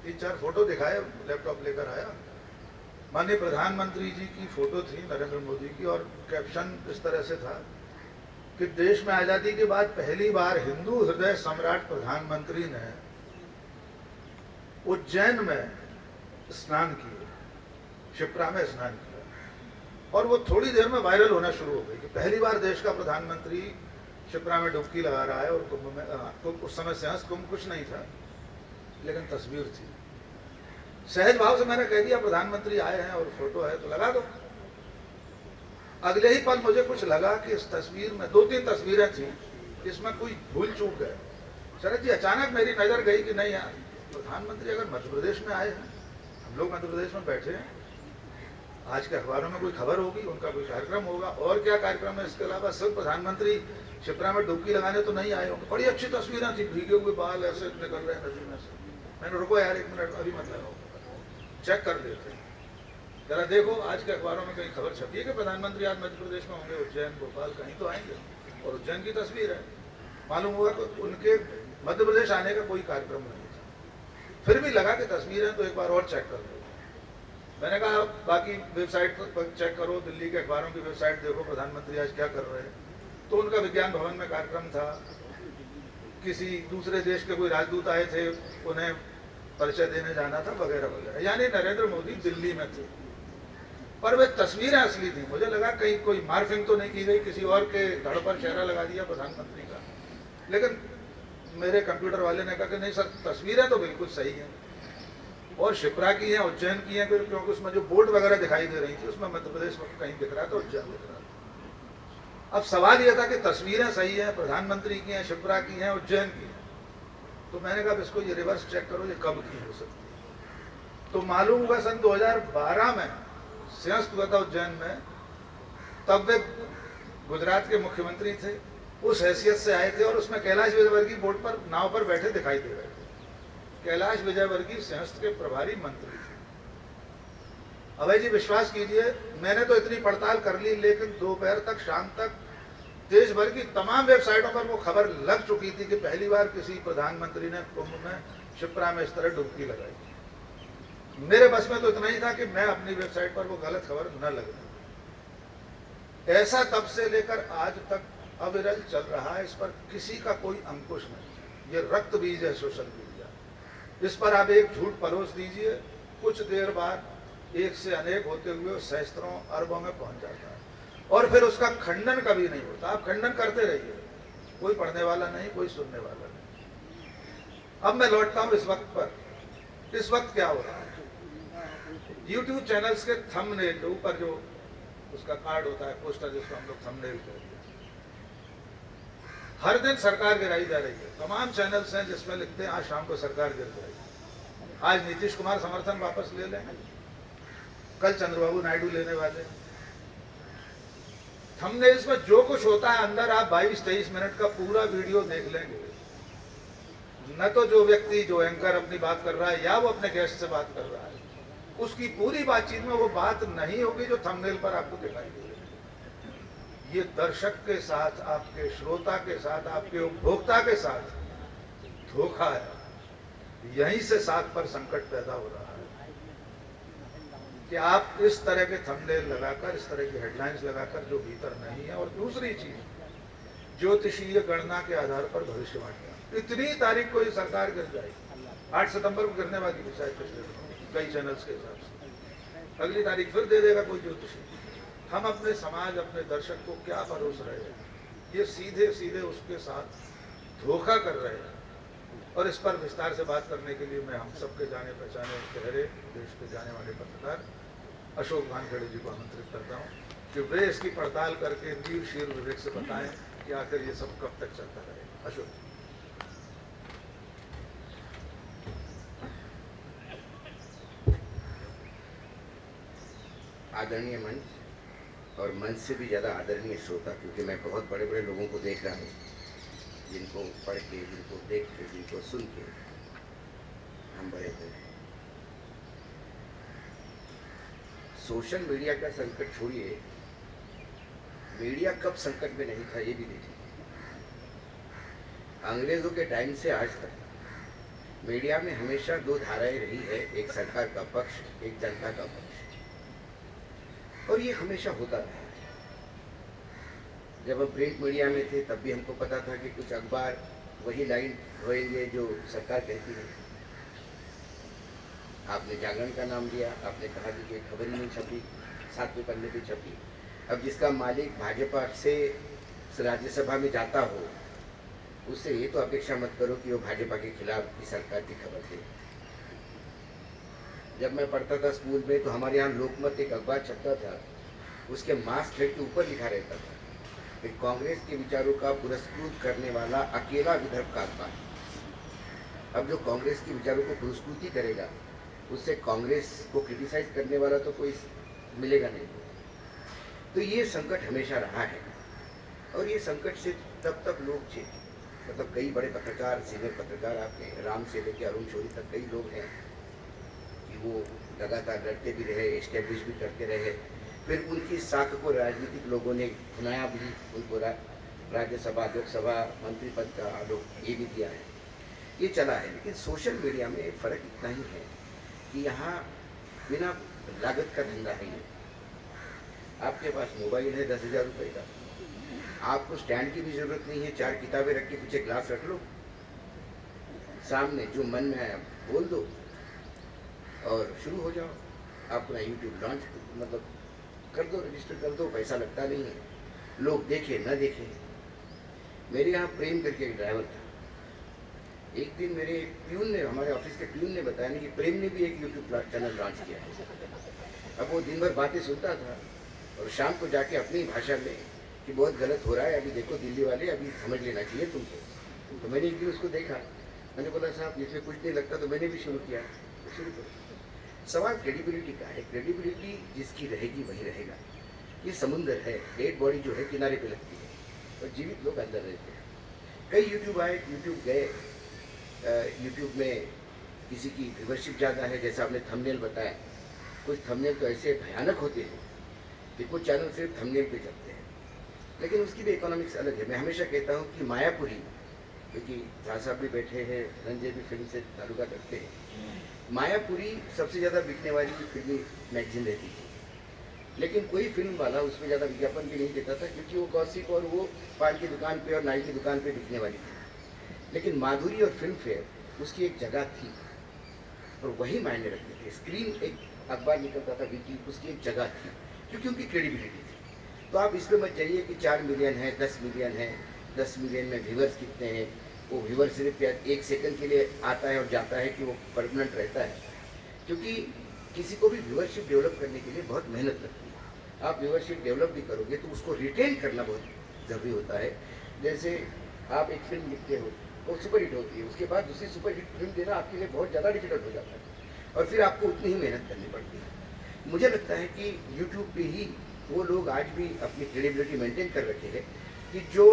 3-4 फोटो दिखाए, लैपटॉप लेकर आया। माननीय प्रधानमंत्री जी की फोटो थी, नरेंद्र मोदी की, और कैप्शन इस तरह से था कि देश में आज़ादी के बाद पहली बार हिंदू हृदय सम्राट प्रधानमंत्री ने उज्जैन में स्नान किए, शिप्रा में स्नान किया। और वो थोड़ी देर में वायरल होना शुरू हो गई कि पहली बार देश का प्रधानमंत्री शिप्रा में डुबकी लगा रहा है। और कुंभ में, उस समय सेंस कुंभ कुछ नहीं था, लेकिन तस्वीर थी। सहज भाव से मैंने कह दिया प्रधानमंत्री आए हैं और फोटो है तो लगा दो। अगले ही पल मुझे कुछ लगा कि इस तस्वीर में 2-3 तस्वीरें थी, इसमें कोई भूल चूक है। शरद जी, अचानक मेरी नज़र गई कि नहीं यार, प्रधानमंत्री अगर मध्य प्रदेश में आए हैं, हम लोग मध्य प्रदेश में बैठे हैं, आज के अखबारों में कोई खबर होगी, उनका कोई कार्यक्रम होगा, और क्या कार्यक्रम है इसके अलावा, सिर्फ प्रधानमंत्री शिप्रा में डुबकी लगाने तो नहीं आए होंगे। बड़ी अच्छी तस्वीरें थी, भीगे हुए बाल ऐसे निकल रहे हैं नदी में से। मैंने रुको यार 1 मिनट, अभी मत लगाओ, चेक कर लेते हैं, जरा देखो आज के अखबारों में कहीं खबर छपी है कि प्रधानमंत्री आज मध्य प्रदेश में होंगे, उज्जैन, भोपाल, कहीं तो आएंगे। और उज्जैन की तस्वीर है। मालूम हुआ कि उनके मध्य प्रदेश आने का कोई कार्यक्रम नहीं था। फिर भी लगा कि तस्वीर है तो एक बार और चेक कर लो। मैंने कहा बाकी वेबसाइट पर चेक करो, दिल्ली के अखबारों की वेबसाइट देखो, प्रधानमंत्री आज क्या कर रहे हैं। तो उनका विज्ञान भवन में कार्यक्रम था, किसी दूसरे देश के कोई राजदूत आए थे, उन्हें परिचय देने जाना था, वगैरह वगैरह। यानी नरेंद्र मोदी दिल्ली में थे, पर वे तस्वीरें असली थी। मुझे लगा कहीं कोई मार्फिंग तो नहीं की गई, किसी और के धड़ पर चेहरा लगा दिया प्रधानमंत्री का। लेकिन मेरे कंप्यूटर वाले ने कहा कि नहीं सर, तस्वीरें तो बिल्कुल सही हैं, और शिप्रा की हैं, उज्जैन की हैं, क्योंकि उसमें जो बोर्ड वगैरह दिखाई दे रही थी उसमें मध्य प्रदेश में कहीं दिख रहा था, उज्जैन दिख रहा था। अब सवाल यह था कि तस्वीरें सही हैं, प्रधानमंत्री की हैं, शिप्रा की हैं, उज्जैन की हैं। तो मैंने कहा इसको ये रिवर्स चेक करो, ये कब की हो सकती है। तो मालूम हुआ सन 2012 में संयुक्त हुआ था उज्जैन में, तब वे गुजरात के मुख्यमंत्री थे, उस हैसियत से आए थे और उसमें कैलाश विजयवर्गीय बोट पर नाव पर बैठे दिखाई दे रहे थे। कैलाश विजयवर्गीय संयुक्त के प्रभारी मंत्री थे। अभय जी विश्वास कीजिए, मैंने तो इतनी पड़ताल कर ली, लेकिन दोपहर तक, शाम तक देश भर की तमाम वेबसाइटों पर वो खबर लग चुकी थी कि पहली बार किसी प्रधानमंत्री ने कुंभ में शिप्रा में इस तरह डुबकी लगाई। मेरे बस में तो इतना ही था कि मैं अपनी वेबसाइट पर वो गलत खबर न लगने। ऐसा तब से लेकर आज तक अविरल चल रहा है, इस पर किसी का कोई अंकुश नहीं। ये रक्त बीज है सोशल मीडिया। इस पर आप एक झूठ परोस दीजिए, कुछ देर बाद एक से अनेक होते हुए सहस्त्रों अरबों में पहुंच जाता है और फिर उसका खंडन कभी नहीं होता। आप खंडन करते रहिए, कोई पढ़ने वाला नहीं, कोई सुनने वाला नहीं। अब मैं लौटता हूं इस वक्त पर। इस वक्त क्या हो रहा है, YouTube चैनल्स के थंबनेल के ऊपर जो उसका कार्ड होता है, पोस्टर, जिसको हम लोग थंबनेल कहते हैं, हर दिन सरकार गिराई जा रही है। तमाम चैनल्स हैं जिसमें लिखते हैं आज शाम को सरकार गिर जाएगी, आज नीतीश कुमार समर्थन वापस ले लेंगे, कल चंद्रबाबू नायडू लेने वाले। थंबनेल्स में जो कुछ होता है अंदर, आप 22-23 मिनट का पूरा वीडियो देख लेंगे। न तो जो व्यक्ति, जो एंकर अपनी बात कर रहा है या वो अपने गेस्ट से बात कर रहा है, उसकी पूरी बातचीत में वो बात नहीं होगी जो थंबनेल पर आपको दिखाई दे रही है। ये दर्शक के साथ, आपके श्रोता के साथ, आपके उपभोक्ता के साथ धोखा है। यहीं से साख पर संकट पैदा हो रहा है कि आप इस तरह के थंबनेल लगाकर, इस तरह की हेडलाइंस लगाकर जो भीतर नहीं है। और दूसरी चीज, ज्योतिषीय गणना के आधार पर भविष्यवाणी, इतनी तारीख को ये सरकार गिर जाएगी, 8 सितंबर को गिरने वाली थी शायद पिछले दिनों कई चैनल्स के हिसाब से, अगली तारीख फिर दे देगा कोई ज्योतिषी। हम अपने समाज, अपने दर्शक को क्या परोस रहे हैं? ये सीधे सीधे उसके साथ धोखा कर रहे हैं। और इस पर विस्तार से बात करने के लिए मैं हम सबके जाने पहचाने चेहरे, देश के जाने वाले पत्रकार अशोक वानखेड़े जी को आमंत्रित करता हूँ कि वे इसकी पड़ताल करके नीर शीर विवेक से बताएं कि आखिर ये सब कब तक चलता रहेगा। अशोक जी। आदरणीय मंच और मंच से भी ज़्यादा आदरणीय श्रोता, क्योंकि मैं बहुत बड़े बड़े लोगों को देख रहा हूँ, जिनको पढ़ के, जिनको देख के, जिनको सुन के हम बड़े हुए। सोशल मीडिया का संकट छोड़िए, मीडिया कब संकट में नहीं था ये भी देखिए। अंग्रेजों के टाइम से आज तक मीडिया में हमेशा दो धाराएं रही है, एक सरकार का पक्ष, एक जनता का पक्ष, और ये हमेशा होता रहा है। जब हम प्रिंट मीडिया में थे तब भी हमको पता था कि कुछ अखबार वही लाइन ढोएंगे जो सरकार कहती है। आपने जागरण का नाम लिया, आपने कहा कि ये खबर ही नहीं छपी, 7वें पन्ने पे छपी। अब जिसका मालिक भाजपा से राज्यसभा में जाता हो, उससे ये तो अपेक्षा मत करो कि वो भाजपा के खिलाफ की सरकार की खबर दे। जब मैं पढ़ता था स्कूल में तो हमारे यहाँ लोकमत एक अखबार छपता था, उसके मास्क हेड के ऊपर लिखा रहता था कि कांग्रेस के विचारों का पुरस्कृत करने वाला अकेला विदर्भ का अखबार। अब जो कांग्रेस के विचारों को पुरस्कृत करेगा, उससे कांग्रेस को क्रिटिसाइज करने वाला तो कोई मिलेगा नहीं। तो ये संकट हमेशा रहा है और ये संकट से तब तक लोग थे, मतलब कई बड़े पत्रकार, सीनियर पत्रकार, आपने राम से लेकर अरुण शौरी तक कई लोग हैं कि वो लगातार लड़ते भी रहे, एस्टेब्लिश भी करते रहे। फिर उनकी साख को राजनीतिक लोगों ने खुनाया भी, उनको राज्यसभा, लोकसभा, मंत्री पद का आलोक ये भी दिया है, ये चला है। लेकिन सोशल मीडिया में फ़र्क इतना ही है कि यहाँ बिना लागत का धंधा है। आपके पास मोबाइल है 10,000 रुपये का, आपको स्टैंड की भी ज़रूरत नहीं है, 4 किताबें रख के पीछे ग्लास रख लो, सामने जो मन में आया बोल दो और शुरू हो जाओ। अपना यूट्यूब लॉन्च मतलब कर दो, रजिस्टर कर दो, पैसा लगता नहीं है। लोग देखे न देखे। मेरे यहाँ प्रेम करके एक ड्राइवर था, एक दिन मेरे प्यून ने, हमारे ऑफिस के प्यून ने बताया कि प्रेम ने भी एक यूट्यूब चैनल लॉन्च किया है। अब वो दिन भर बातें सुनता था और शाम को जाके अपनी भाषा में कि बहुत गलत हो रहा है, अभी देखो दिल्ली वाले, अभी समझ लेना चाहिए तुमको। तो मैंने एक दिन उसको देखा, मैंने बोला साहब इसमें कुछ नहीं लगता, तो मैंने भी शुरू किया, तो शुरू करो। सवाल क्रेडिबिलिटी का है, क्रेडिबिलिटी जिसकी रहेगी वही रहेगा। ये समुंदर है, डेड बॉडी जो है किनारे पे लगती है और जीवित लोग अंदर रहते हैं। कई यूट्यूब आए, यूट्यूब गए, यूट्यूब में किसी की व्यूवरशिप ज़्यादा है, जैसा आपने थंबनेल बताया, कुछ थंबनेल तो ऐसे भयानक होते हैं कि कुछ चैनल सिर्फ थंबनेल पे चलते हैं, लेकिन उसकी भी इकोनॉमिक्स अलग है। मैं हमेशा कहता हूँ कि मायापुरी, क्योंकि शाह साहब भी बैठे हैं, रंजय भी फिल्म से ताल्लुका रखते हैं, मायापुरी सबसे ज़्यादा बिकने वाली फिल्मी मैगजीन रहती थी, लेकिन कोई फिल्म वाला उसमें ज़्यादा विज्ञापन भी नहीं देता था, क्योंकि वो गॉसिप और वो पान की दुकान पे और नाई की दुकान पे बिकने वाली थी। लेकिन माधुरी और फिल्म फेयर उसकी एक जगह थी और वही मायने रखते थे। स्क्रीन एक अखबार निकलता था वीकली, उसकी एक जगह थी, क्योंकि उनकी क्रेडिबिलिटी थी। तो आप इस पर मत जाइए कि 4 मिलियन है, 10 मिलियन है, 10 मिलियन में व्यूवर्स कितने हैं। वो व्यूवर सिर्फ 1 सेकंड के लिए आता है और जाता है कि वो परमानेंट रहता है, क्योंकि किसी को भी व्यूवरशिप डेवलप करने के लिए बहुत मेहनत लगती है। आप व्यूवरशिप डेवलप भी करोगे तो उसको रिटेन करना बहुत ज़रूरी होता है। जैसे आप एक फिल्म लिखते हो, वो सुपर हिट होती है, उसके बाद दूसरी सुपर हिट फिल्म देना आपके लिए बहुत ज़्यादा डिफिकल्ट हो जाता है और फिर आपको उतनी ही मेहनत करनी पड़ती है। मुझे लगता है कि यूट्यूब पे ही वो लोग आज भी अपनी क्रेडिबिलिटी मेंटेन कर रखे हैं कि जो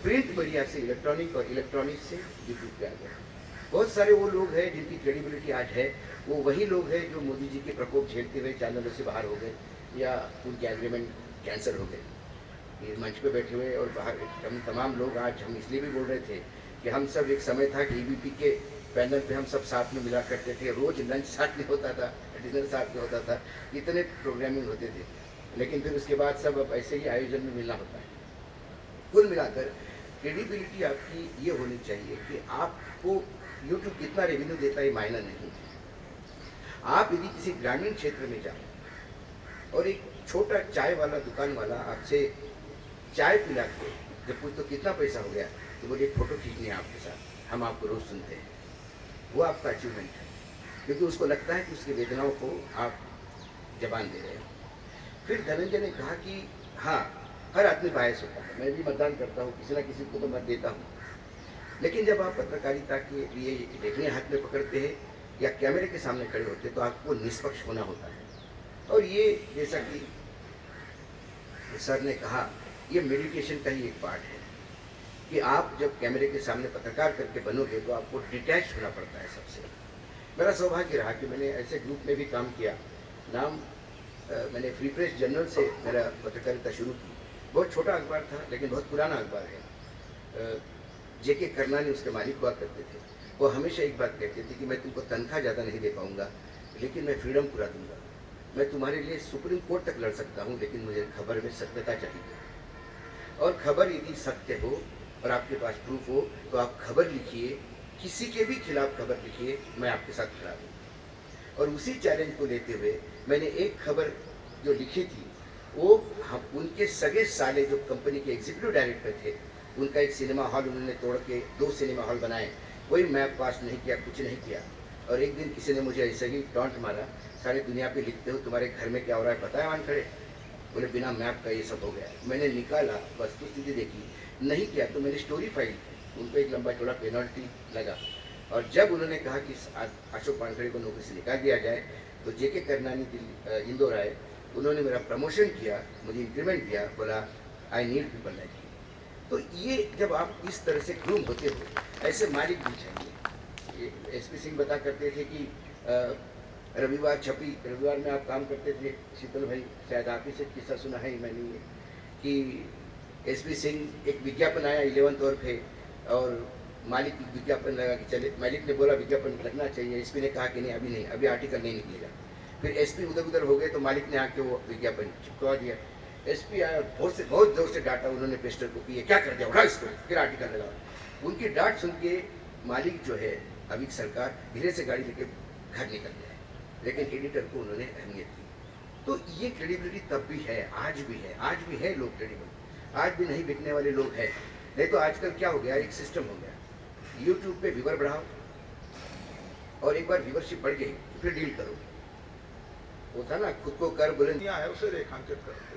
प्रिंट मीडिया से इलेक्ट्रॉनिक और इलेक्ट्रॉनिक से यूट्यूब पे आ गए। बहुत सारे वो लोग हैं जिनकी क्रेडिबिलिटी आज है, वो वही लोग हैं जो मोदी जी के प्रकोप झेलते हुए चैनलों से बाहर हो गए या उनके एग्रीमेंट कैंसिल हो गए। ये मंच पे बैठे हुए और बाहर हम तमाम लोग आज हम इसलिए भी बोल रहे थे कि हम सब एक समय था कि EBP के पैनल पे हम सब साथ में मिला करते थे, रोज लंच साथ में होता था, डिनर साथ में होता था, इतने प्रोग्रामिंग होते थे। लेकिन फिर उसके बाद सब अब ऐसे ही आयोजन में मिलना होता है। कुल मिलाकर क्रेडिबिलिटी आपकी ये होनी चाहिए कि आपको यूट्यूब कितना रेवेन्यू देता है मायना नहीं है। आप यदि किसी ग्रामीण क्षेत्र में जाओ और एक छोटा चाय वाला दुकान वाला आपसे चाय पिला के जब पूछ तो कितना पैसा हो गया, तो बोलिए फोटो खींचनी है आपके साथ, हम आपको रोज सुनते हैं, वो आपका अचीवमेंट है, क्योंकि उसको लगता है कि उसकी वेदनाओं को आप जबान दे रहे हो। फिर धनंजय ने कहा कि हाँ, हर आदमी बायस होता है, मैं भी मतदान करता हूँ, किसी ना किसी को तो मत देता हूँ, लेकिन जब आप पत्रकारिता के लिए लेखनी हाथ में पकड़ते हैं या कैमरे के सामने खड़े होते हैं तो आपको निष्पक्ष होना होता है। और ये जैसा कि सर ने कहा, ये मेडिटेशन का ही एक पार्ट है कि आप जब कैमरे के सामने पत्रकार करके बनोगे तो आपको डिटैच होना पड़ता है सबसे। मेरा सौभाग्य रहा कि मैंने ऐसे ग्रुप में भी काम किया। मैंने फ्री प्रेस जर्नल से मेरा पत्रकारिता शुरू की। बहुत छोटा अखबार था लेकिन बहुत पुराना अखबार है। JK करनानी उसके मालिक हुआ करते थे। वो हमेशा एक बात कहते थे कि मैं तुमको तनख्वाह ज़्यादा नहीं दे पाऊंगा, लेकिन मैं फ्रीडम पूरा दूंगा। मैं तुम्हारे लिए सुप्रीम कोर्ट तक लड़ सकता हूँ, लेकिन मुझे खबर में सत्यता चाहिए। और खबर यदि सत्य हो और आपके पास प्रूफ हो तो आप खबर लिखिए, किसी के भी खिलाफ खबर लिखिए, मैं आपके साथ खड़ा हूँ। और उसी चैलेंज को लेते हुए मैंने एक खबर जो लिखी थी, वो हम उनके सगे साले जो कंपनी के एग्जीक्यूटिव डायरेक्टर थे, उनका एक सिनेमा हॉल उन्होंने तोड़ के 2 सिनेमा हॉल बनाए, कोई मैप पास नहीं किया, कुछ नहीं किया। और एक दिन किसी ने मुझे ऐसे ही टॉन्ट मारा, सारी दुनिया पे लिखते हो, तुम्हारे घर में क्या हो रहा है पता है वानखड़े? बोले बिना मैप का ये सब हो गया। मैंने निकाला, वस्तुस्थिति देखी, नहीं किया तो मैंने स्टोरी फाइल, उनको एक लंबा चौड़ा पेनल्टी लगा। और जब उन्होंने कहा कि अशोक वानखड़े को नौकरी से निकाल दिया जाए तो JK करनानी इंदौर आए, उन्होंने मेरा प्रमोशन किया, मुझे इंक्रीमेंट दिया, बोला I need people like you. तो ये जब आप इस तरह से ग्रूम होते हो, ऐसे मालिक भी चाहिए। SP सिंह बता करते थे कि रविवार छपी, रविवार में आप काम करते थे, शीतल भाई शायद आप ही से किस्सा सुना है मैंने ये, कि SP सिंह एक विज्ञापन आया 11th और पे, और मालिक विज्ञापन लगा कि चले, मालिक ने बोला विज्ञापन लगना चाहिए, SP ने कहा कि नहीं अभी नहीं, अभी आर्टिकल नहीं निकलेगा। फिर SP उधर उधर हो गए तो मालिक ने आके वो विज्ञापन चिपका दिया। SP आया, बहुत जोर से डांटा उन्होंने पेस्टर को कि ये क्या कर दिया, उठा इसको, फिर आर्टिकल लगाओ। उनकी डांट सुन के मालिक जो है अभी सरकार धीरे से गाड़ी लेके घर निकल गया है, लेकिन एडिटर को उन्होंने अहमियत दी। तो ये क्रेडिबिलिटी तब भी है, आज भी है, आज भी है लोग क्रेडिबल, आज भी नहीं बिकने वाले लोग हैं। नहीं तो आजकल क्या हो गया, एक सिस्टम हो गया, यूट्यूब पे व्यूवर बढ़ाओ और एक बार व्यूवरशिप बढ़ गई तो फिर डील करो। वो था ना खुद को कर बुलंद है उसे रेखांकित करते।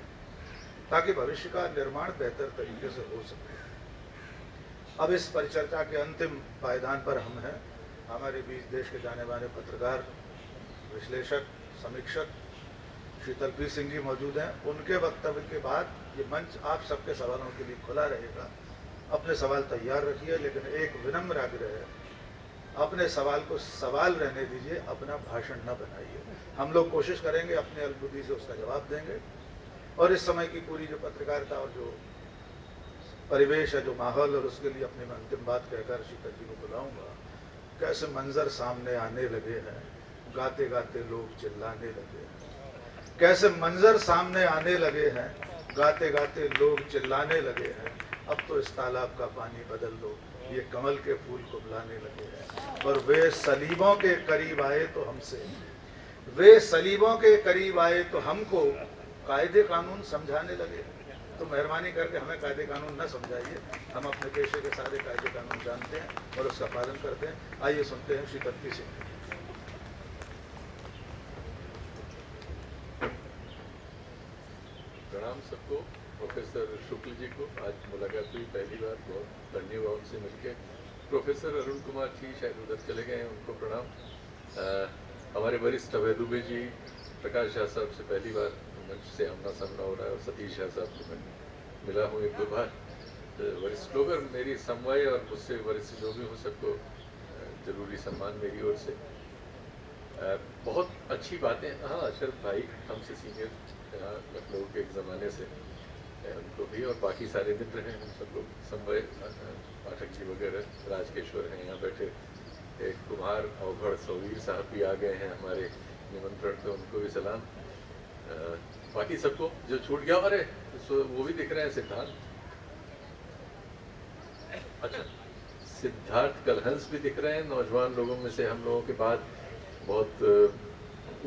ताकि भविष्य का निर्माण बेहतर तरीके से हो सके। अब इस परिचर्चा के अंतिम पायदान पर हम हैं। हमारे बीच देश के जाने माने पत्रकार, विश्लेषक, समीक्षक शीतल पी सिंह जी मौजूद हैं। उनके वक्तव्य के बाद ये मंच आप सबके सवालों के लिए खुला रहेगा। अपने सवाल तैयार रखिए, लेकिन एक विनम्र आग्रह है, अपने सवाल को सवाल रहने दीजिए, अपना भाषण न बनाइए। हम लोग कोशिश करेंगे अपने अल्पबुद्धि से उसका जवाब देंगे। और इस समय की पूरी जो पत्रकारिता और जो परिवेश है, जो माहौल, और उसके लिए अपनी मैं अंतिम बात कहकर शीतल जी को बुलाऊंगा। कैसे मंजर सामने आने लगे हैं, गाते गाते लोग चिल्लाने लगे हैं। कैसे मंजर सामने आने लगे हैं, गाते गाते लोग चिल्लाने लगे हैं। अब तो इस तालाब का पानी बदल दो, ये कमल के फूल को बुलाने लगे हैं। और वे सलीबों के करीब आए तो हमसे, वे सलीबों के करीब आए तो हमको कायदे कानून समझाने लगे। तो मेहरबानी करके हमें कायदे कानून न समझाइए। हम अपने पेशे के सारे कायदे कानून जानते हैं और उसका पालन करते हैं। आइए सुनते हैं शीतल पी सिंह। प्रणाम सबको। प्रोफेसर शुक्ल जी को आज मुलाकात हुई पहली बार, बहुत धन्यवाद उनसे मिलकर। प्रोफेसर अरुण कुमार जी शायद उधर चले गए हैं, उनको प्रणाम। हमारे वरिष्ठ अभय दुबे जी, प्रकाश शाह साहब से पहली बार मंच से आमना सामना हो रहा है, और सतीश शाह साहब को मैं मिला हूँ एक दो बार। वरिष्ठ लोग और मेरी समवाय और मुझसे वरिष्ठ जो भी हो, सबको जरूरी सम्मान मेरी ओर से। बहुत अच्छी बातें। हाँ, अशरफ भाई हमसे सीनियर यहाँ लखनऊ के एक ज़माने से, उनको भी, और बाकी सारे मित्र हैं हम सब लोग, समवाय पाठक जी वगैरह, राजकेश्वर हैं यहाँ बैठे, एक कुमार अवघड़ सौवीर साहब भी आ गए हैं हमारे निमंत्रण पे, उनको भी सलाम। बाकी सबको जो छूट गया, अरे वो भी दिख रहे हैं, सिद्धार्थ, अच्छा सिद्धार्थ कलहंस भी दिख रहे हैं। नौजवान लोगों में से, हम लोगों के बाद बहुत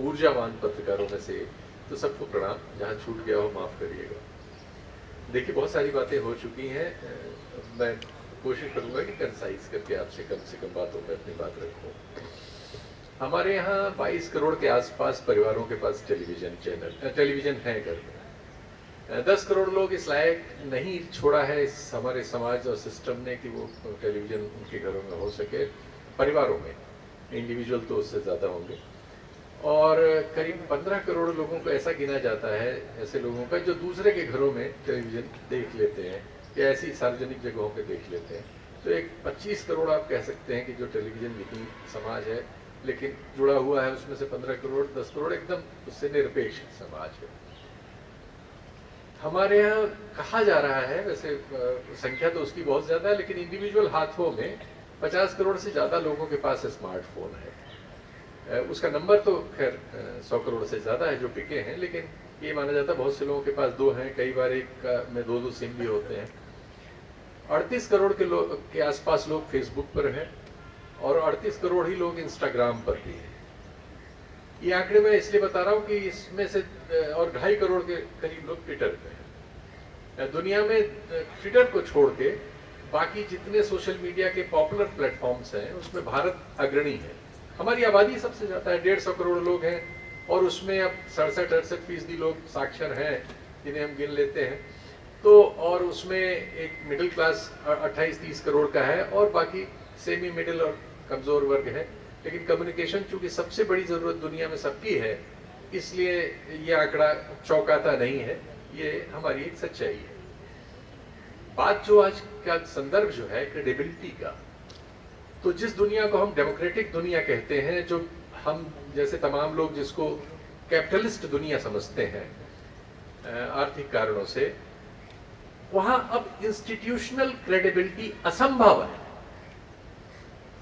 ऊर्जावान पत्रकारों में से, तो सबको प्रणाम। जहाँ छूट गया हो माफ़ करिएगा। देखिए, बहुत सारी बातें हो चुकी हैं। मैं कोशिश करूँगा कि कंसाइज करके आपसे कम से कम बातों में अपनी बात रखूँ। हमारे यहाँ 22 करोड़ के आसपास परिवारों के पास टेलीविज़न है घर में। 10 करोड़ लोग इस लायक नहीं छोड़ा है इस हमारे समाज और सिस्टम ने कि वो टेलीविज़न उनके घरों में हो सके, परिवारों में। इंडिविजुअल तो उससे ज़्यादा होंगे। और करीब 15 करोड़ लोगों को ऐसा गिना जाता है, ऐसे लोगों का, जो दूसरे के घरों में टेलीविज़न देख लेते हैं या ऐसी सार्वजनिक जगहों पे देख लेते हैं। तो एक 25 करोड़ आप कह सकते हैं कि जो टेलीविज़न विहीन समाज है, लेकिन जुड़ा हुआ है, उसमें से 15 करोड़ 10 करोड़ एकदम उससे निरपेक्ष समाज है। हमारे यहाँ कहा जा रहा है, वैसे संख्या तो उसकी बहुत ज़्यादा है, लेकिन इंडिविजुअल हाथों में 50 करोड़ से ज़्यादा लोगों के पास स्मार्टफोन है। उसका नंबर तो खैर 100 करोड़ से ज़्यादा है जो बिके हैं, लेकिन ये माना जाता है बहुत से लोगों के पास 2 हैं, कई बार एक में 2 सिम भी होते हैं। 38 करोड़ के आसपास लोग फेसबुक पर हैं, और 38 करोड़ ही लोग इंस्टाग्राम पर भी हैं। ये आंकड़े मैं इसलिए बता रहा हूँ कि इसमें से और 2.5 करोड़ के करीब लोग ट्विटर पे हैं। दुनिया में ट्विटर को छोड़ के बाकी जितने सोशल मीडिया के पॉपुलर प्लेटफॉर्म्स हैं, उसमें भारत अग्रणी है। हमारी आबादी सबसे ज़्यादा है, 150 करोड़ लोग हैं, और उसमें अब 67-68% लोग साक्षर हैं जिन्हें हम गिन लेते हैं। तो और उसमें एक मिडिल क्लास 28-30 करोड़ का है, और बाकी सेमी मिडिल और कमज़ोर वर्ग है। लेकिन कम्युनिकेशन चूँकि सबसे बड़ी ज़रूरत दुनिया में सबकी है, इसलिए ये आंकड़ा चौंकाता नहीं है, ये हमारी एक सच्चाई है। बात जो आज का संदर्भ जो है क्रेडिबिलिटी का, तो जिस दुनिया को हम डेमोक्रेटिक दुनिया कहते हैं, जो हम जैसे तमाम लोग जिसको कैपिटलिस्ट दुनिया समझते हैं आर्थिक कारणों से, वहाँ अब इंस्टीट्यूशनल क्रेडिबिलिटी असंभव है।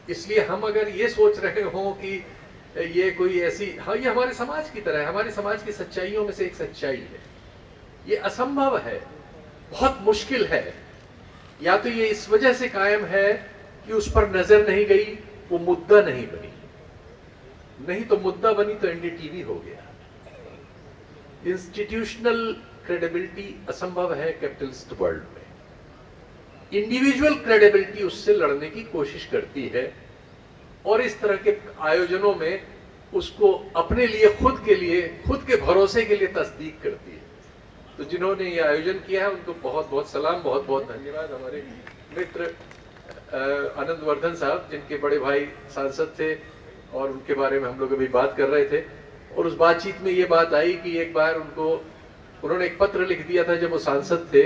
इसलिए हम अगर ये सोच रहे हों कि ये कोई ऐसी, हाँ ये हमारे समाज की तरह है, हमारे समाज की सच्चाइयों में से एक सच्चाई है, ये असंभव है, बहुत मुश्किल है। या तो ये इस वजह से कायम है कि उस पर नजर नहीं गई, वो मुद्दा नहीं बनी, नहीं तो मुद्दा बनी तो एनडीटीवी हो गया। इंस्टीट्यूशनल क्रेडिबिलिटी असंभव है कैपिटलिस्ट वर्ल्ड में। इंडिविजुअल क्रेडिबिलिटी उससे लड़ने की कोशिश करती है, और इस तरह के आयोजनों में उसको अपने लिए, खुद के भरोसे के लिए तस्दीक करती है। तो तो जिन्होंने ये आयोजन किया है उनको बहुत बहुत सलाम, बहुत बहुत धन्यवाद। हमारे मित्र आनंद वर्धन साहब, जिनके बड़े भाई सांसद थे और उनके बारे में हम लोग अभी बात कर रहे थे, और उस बातचीत में ये बात आई कि एक बार उन्होंने एक पत्र लिख दिया था जब वो सांसद थे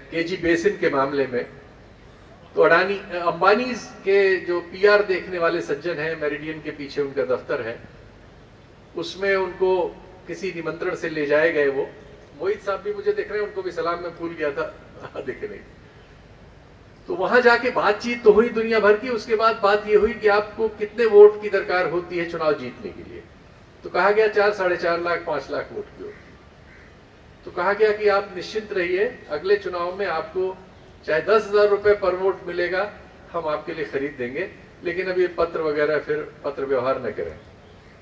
केजी बेसिन के मामले में। तो अंबानी के जो पीआर देखने वाले सज्जन हैं, मेरिडियन के पीछे उनका दफ्तर है, उसमें उनको किसी निमंत्रण से ले जाए गए। वो मोहित साहब भी मुझे दिख रहे हैं, उनको भी सलाम में भूल गया था दिख नहीं। तो वहां जाके बातचीत तो हुई दुनिया भर की। उसके बाद बात ये हुई कि आपको कितने वोट की दरकार होती है चुनाव जीतने के लिए। तो कहा गया 4, 4.5 लाख, 5 लाख वोट की होती। तो कहा गया कि आप निश्चिंत रहिए, अगले चुनाव में आपको चाहे 10,000 रुपए पर वोट मिलेगा, हम आपके लिए खरीद देंगे, लेकिन अभी पत्र वगैरह फिर पत्र व्यवहार न करें।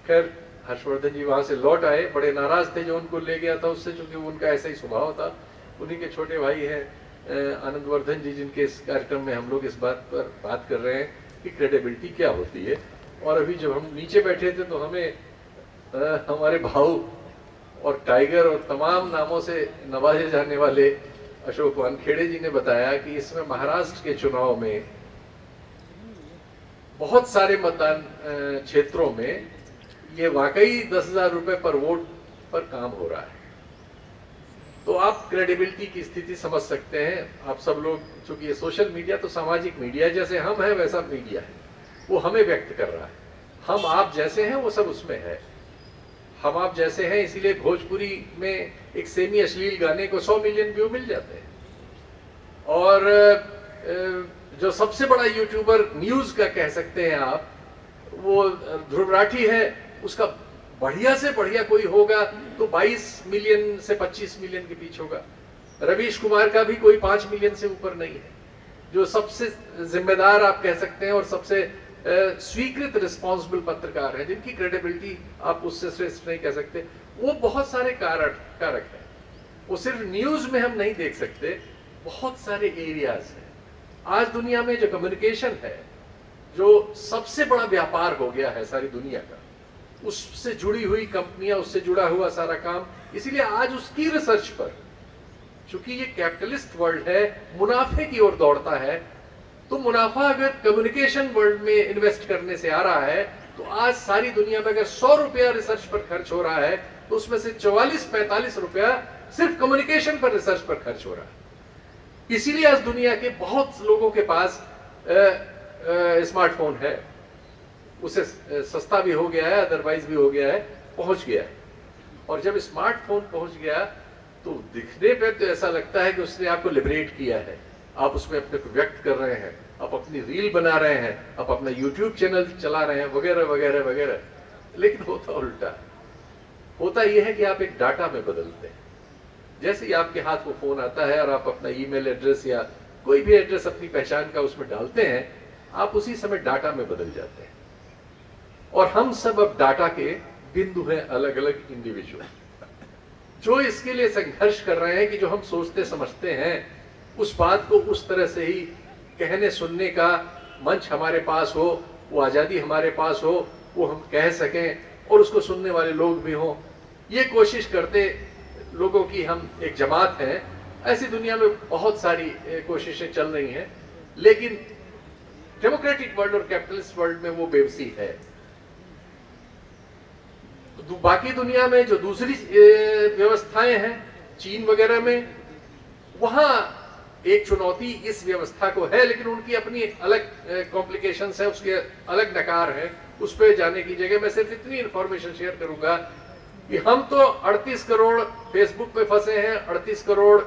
खैर हर्षवर्धन जी वहां से लौट आए, बड़े नाराज थे जो उनको ले गया था उससे, चूंकि उनका ऐसा ही स्वभाव था। उन्हीं के छोटे भाई हैं आनंद वर्धन जी, जिनके इस कार्यक्रम में हम लोग इस बात पर बात कर रहे हैं कि क्रेडिबिलिटी क्या होती है। और अभी जब हम नीचे बैठे थे तो हमें हमारे भाऊ और टाइगर और तमाम नामों से नवाजे जाने वाले अशोक वानखेड़े जी ने बताया कि इसमें महाराष्ट्र के चुनाव में बहुत सारे मतदान क्षेत्रों में ये वाकई 10,000 रुपए पर वोट पर काम हो रहा है। तो आप क्रेडिबिलिटी की स्थिति समझ सकते हैं। आप सब लोग, चूंकि ये सोशल मीडिया तो सामाजिक मीडिया जैसे हम हैं वैसा मीडिया है, वो हमें व्यक्त कर रहा है। हम आप जैसे हैं वो सब उसमें है। हम आप जैसे हैं, इसीलिए भोजपुरी में एक सेमी अश्लील गाने को 100 मिलियन व्यू मिल जाते हैं। और जो सबसे बड़ा यूट्यूबर न्यूज का कह सकते हैं आप, वो ध्रुव राठी है, उसका बढ़िया से बढ़िया कोई होगा तो 22 मिलियन से 25 मिलियन के बीच होगा। रवीश कुमार का भी कोई 5 मिलियन से ऊपर नहीं है। जो सबसे जिम्मेदार आप कह सकते हैं और सबसे स्वीकृत रिस्पॉन्सिबल पत्रकार हैं, जिनकी क्रेडिबिलिटी आप उससे श्रेष्ठ नहीं कह सकते, वो बहुत सारे कारक हैं। वो सिर्फ न्यूज में हम नहीं देख सकते, बहुत सारे एरियाज हैं। आज दुनिया में जो कम्युनिकेशन है, जो सबसे बड़ा व्यापार हो गया है सारी दुनिया का, उससे जुड़ी हुई कंपनियां, उससे जुड़ा हुआ सारा काम, इसीलिए आज उसकी रिसर्च पर, चूंकि ये कैपिटलिस्ट वर्ल्ड है, मुनाफे की ओर दौड़ता है, तो मुनाफा अगर कम्युनिकेशन वर्ल्ड में इन्वेस्ट करने से आ रहा है, तो आज सारी दुनिया में अगर 100 रुपया रिसर्च पर खर्च हो रहा है, तो उसमें से 44-45 रुपया सिर्फ कम्युनिकेशन पर रिसर्च पर खर्च हो रहा है। इसीलिए आज दुनिया के बहुत लोगों के पास स्मार्टफोन है। उसे सस्ता भी हो गया है, अदरवाइज भी हो गया है, पहुंच गया है। और जब स्मार्टफोन पहुंच गया तो दिखने पे तो ऐसा लगता है कि उसने आपको लिबरेट किया है। आप उसमें अपने को व्यक्त कर रहे हैं, आप अपनी रील बना रहे हैं, आप अपना यूट्यूब चैनल चला रहे हैं, वगैरह वगैरह वगैरह। लेकिन होता उल्टा, होता यह है कि आप एक डाटा में बदलते हैं। जैसे ही आपके हाथ में फोन आता है और आप अपना ईमेल एड्रेस या कोई भी एड्रेस अपनी पहचान का उसमें डालते हैं, आप उसी समय डाटा में बदल जाते हैं। और हम सब अब डाटा के बिंदु हैं, अलग अलग इंडिविजुअल, जो इसके लिए संघर्ष कर रहे हैं कि जो हम सोचते समझते हैं उस बात को उस तरह से ही कहने सुनने का मंच हमारे पास हो, वो आज़ादी हमारे पास हो, वो हम कह सकें और उसको सुनने वाले लोग भी हों। ये कोशिश करते लोगों की हम एक जमात है। ऐसी दुनिया में बहुत सारी कोशिशें चल रही हैं, लेकिन डेमोक्रेटिक वर्ल्ड और कैपिटलिस्ट वर्ल्ड में वो बेबसी है। बाकी दुनिया में जो दूसरी व्यवस्थाएं हैं, चीन वगैरह में, वहां एक चुनौती इस व्यवस्था को है, लेकिन उनकी अपनी अलग कॉम्प्लिकेशंस है, उसके अलग नकार है। उस पर जाने की जगह मैं सिर्फ इतनी इंफॉर्मेशन शेयर करूंगा कि हम तो 38 करोड़ फेसबुक पे फंसे हैं, 38 करोड़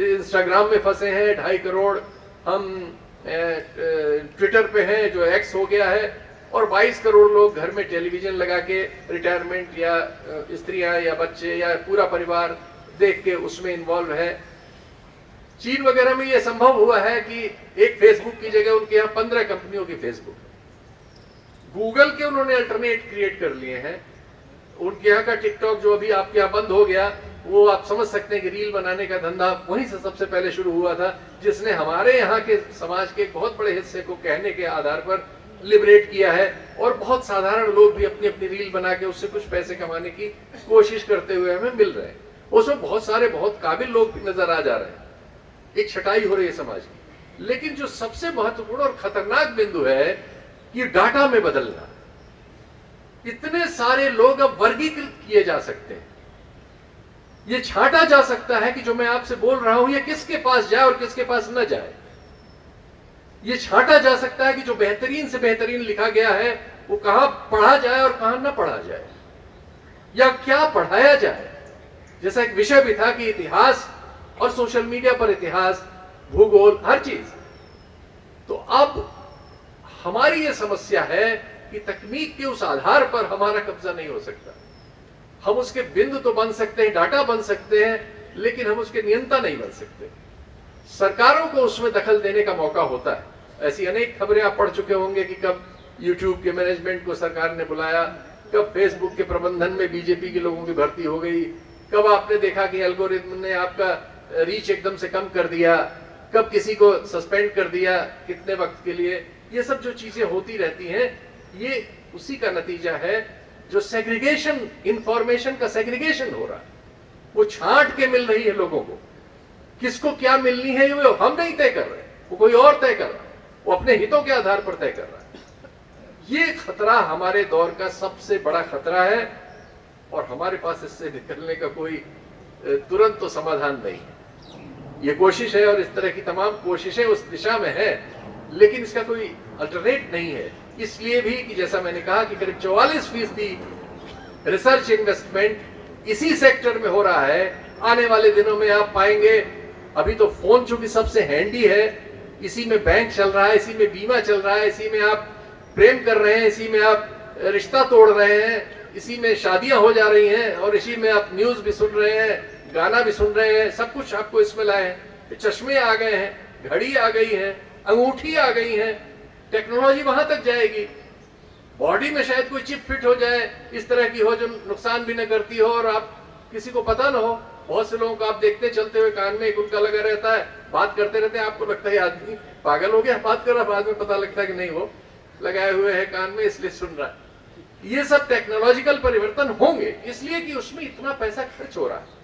इंस्टाग्राम में फंसे हैं, 2.5 करोड़ हम ट्विटर पे हैं जो एक्स हो गया है, और 22 करोड़ लोग घर में टेलीविजन लगा के रिटायरमेंट या स्त्रियां या बच्चे या पूरा परिवार देख के उसमें इन्वॉल्व है। चीन वगैरह में यह संभव हुआ है कि एक फेसबुक की जगह उनके यहाँ 15 कंपनियों की फेसबुक। गूगल के उन्होंने अल्टरनेट क्रिएट कर लिए हैं। उनके यहाँ का टिकटॉक जो अभी आपके यहाँ बंद हो गया, वो आप समझ सकते हैं कि रील बनाने का धंधा वहीं से सबसे पहले शुरू हुआ था, जिसने हमारे यहाँ के समाज के एक बहुत बड़े हिस्से को कहने के आधार पर लिबरेट किया है। और बहुत साधारण लोग भी अपनी अपनी रील बना के उससे कुछ पैसे कमाने की कोशिश करते हुए हमें मिल रहे हैं। उसमें बहुत सारे बहुत काबिल लोग भी नजर आ जा रहे हैं, एक छटाई हो रही है समाज की। लेकिन जो सबसे महत्वपूर्ण और खतरनाक बिंदु है कि डाटा में बदलना। इतने सारे लोग अब वर्गीकृत किए जा सकते हैं, ये छांटा जा सकता है कि जो मैं आपसे बोल रहा हूं ये किसके पास जाए और किसके पास न जाए। ये छांटा जा सकता है कि जो बेहतरीन से बेहतरीन लिखा गया है वो कहां पढ़ा जाए और कहां न पढ़ा जाए, या क्या पढ़ाया जाए। जैसा एक विषय भी था कि इतिहास, और सोशल मीडिया पर इतिहास, भूगोल, हर चीज। तो अब हमारी ये समस्या है कि तकनीक के उस आधार पर हमारा कब्जा नहीं हो सकता। हम उसके बिंदु तो बन सकते हैं, डाटा बन सकते हैं, लेकिन हम उसके नियंता नहीं बन सकते। सरकारों को उसमें दखल देने का मौका होता है। ऐसी अनेक खबरें आप पढ़ चुके होंगे कि कब यूट्यूब के मैनेजमेंट को सरकार ने बुलाया, कब फेसबुक के प्रबंधन में बीजेपी के लोगों की भर्ती हो गई, कब आपने देखा कि एल्गोरिथम ने आपका रीच एकदम से कम कर दिया, कब किसी को सस्पेंड कर दिया कितने वक्त के लिए। ये सब जो चीजें होती रहती हैं, ये उसी का नतीजा है जो सेग्रीगेशन, इंफॉर्मेशन का सेग्रीगेशन हो रहा है। वो छांट के मिल रही है लोगों को, किसको क्या मिलनी है वो हम नहीं तय कर रहे, वो कोई और तय कर रहा है, वो अपने हितों के आधार पर तय कर रहा है। ये खतरा हमारे दौर का सबसे बड़ा खतरा है, और हमारे पास इससे निकलने का कोई तुरंत तो समाधान नहीं है। ये कोशिश है और इस तरह की तमाम कोशिशें उस दिशा में है, लेकिन इसका कोई अल्टरनेट नहीं है। इसलिए भी कि जैसा मैंने कहा कि करीब 44% रिसर्च इन्वेस्टमेंट इसी सेक्टर में हो रहा है। आने वाले दिनों में आप पाएंगे, अभी तो फोन चूंकि सबसे हैंडी है, इसी में बैंक चल रहा है, इसी में बीमा चल रहा है, इसी में आप प्रेम कर रहे हैं, इसी में आप रिश्ता तोड़ रहे हैं, इसी में शादियां हो जा रही हैं, और इसी में आप न्यूज भी सुन रहे हैं, गाना भी सुन रहे हैं, सब कुछ आपको इसमें लाए हैं। चश्मे आ गए हैं, घड़ी आ गई है, अंगूठी आ गई है, टेक्नोलॉजी वहां तक जाएगी। बॉडी में शायद कोई चिप फिट हो जाए, इस तरह की हो जो नुकसान भी न करती हो और आप किसी को पता ना हो। बहुत से लोगों को आप देखते चलते हुए कान में एक उनका लगा रहता है, बात करते रहते हैं, आपको लगता है आदमी पागल हो गया, बात कर रहा, बाद में पता लगता है कि नहीं, वो लगाए हुए है कान में इसलिए सुन रहा है। ये सब टेक्नोलॉजिकल परिवर्तन होंगे, इसलिए कि उसमें इतना पैसा खर्च हो रहा है।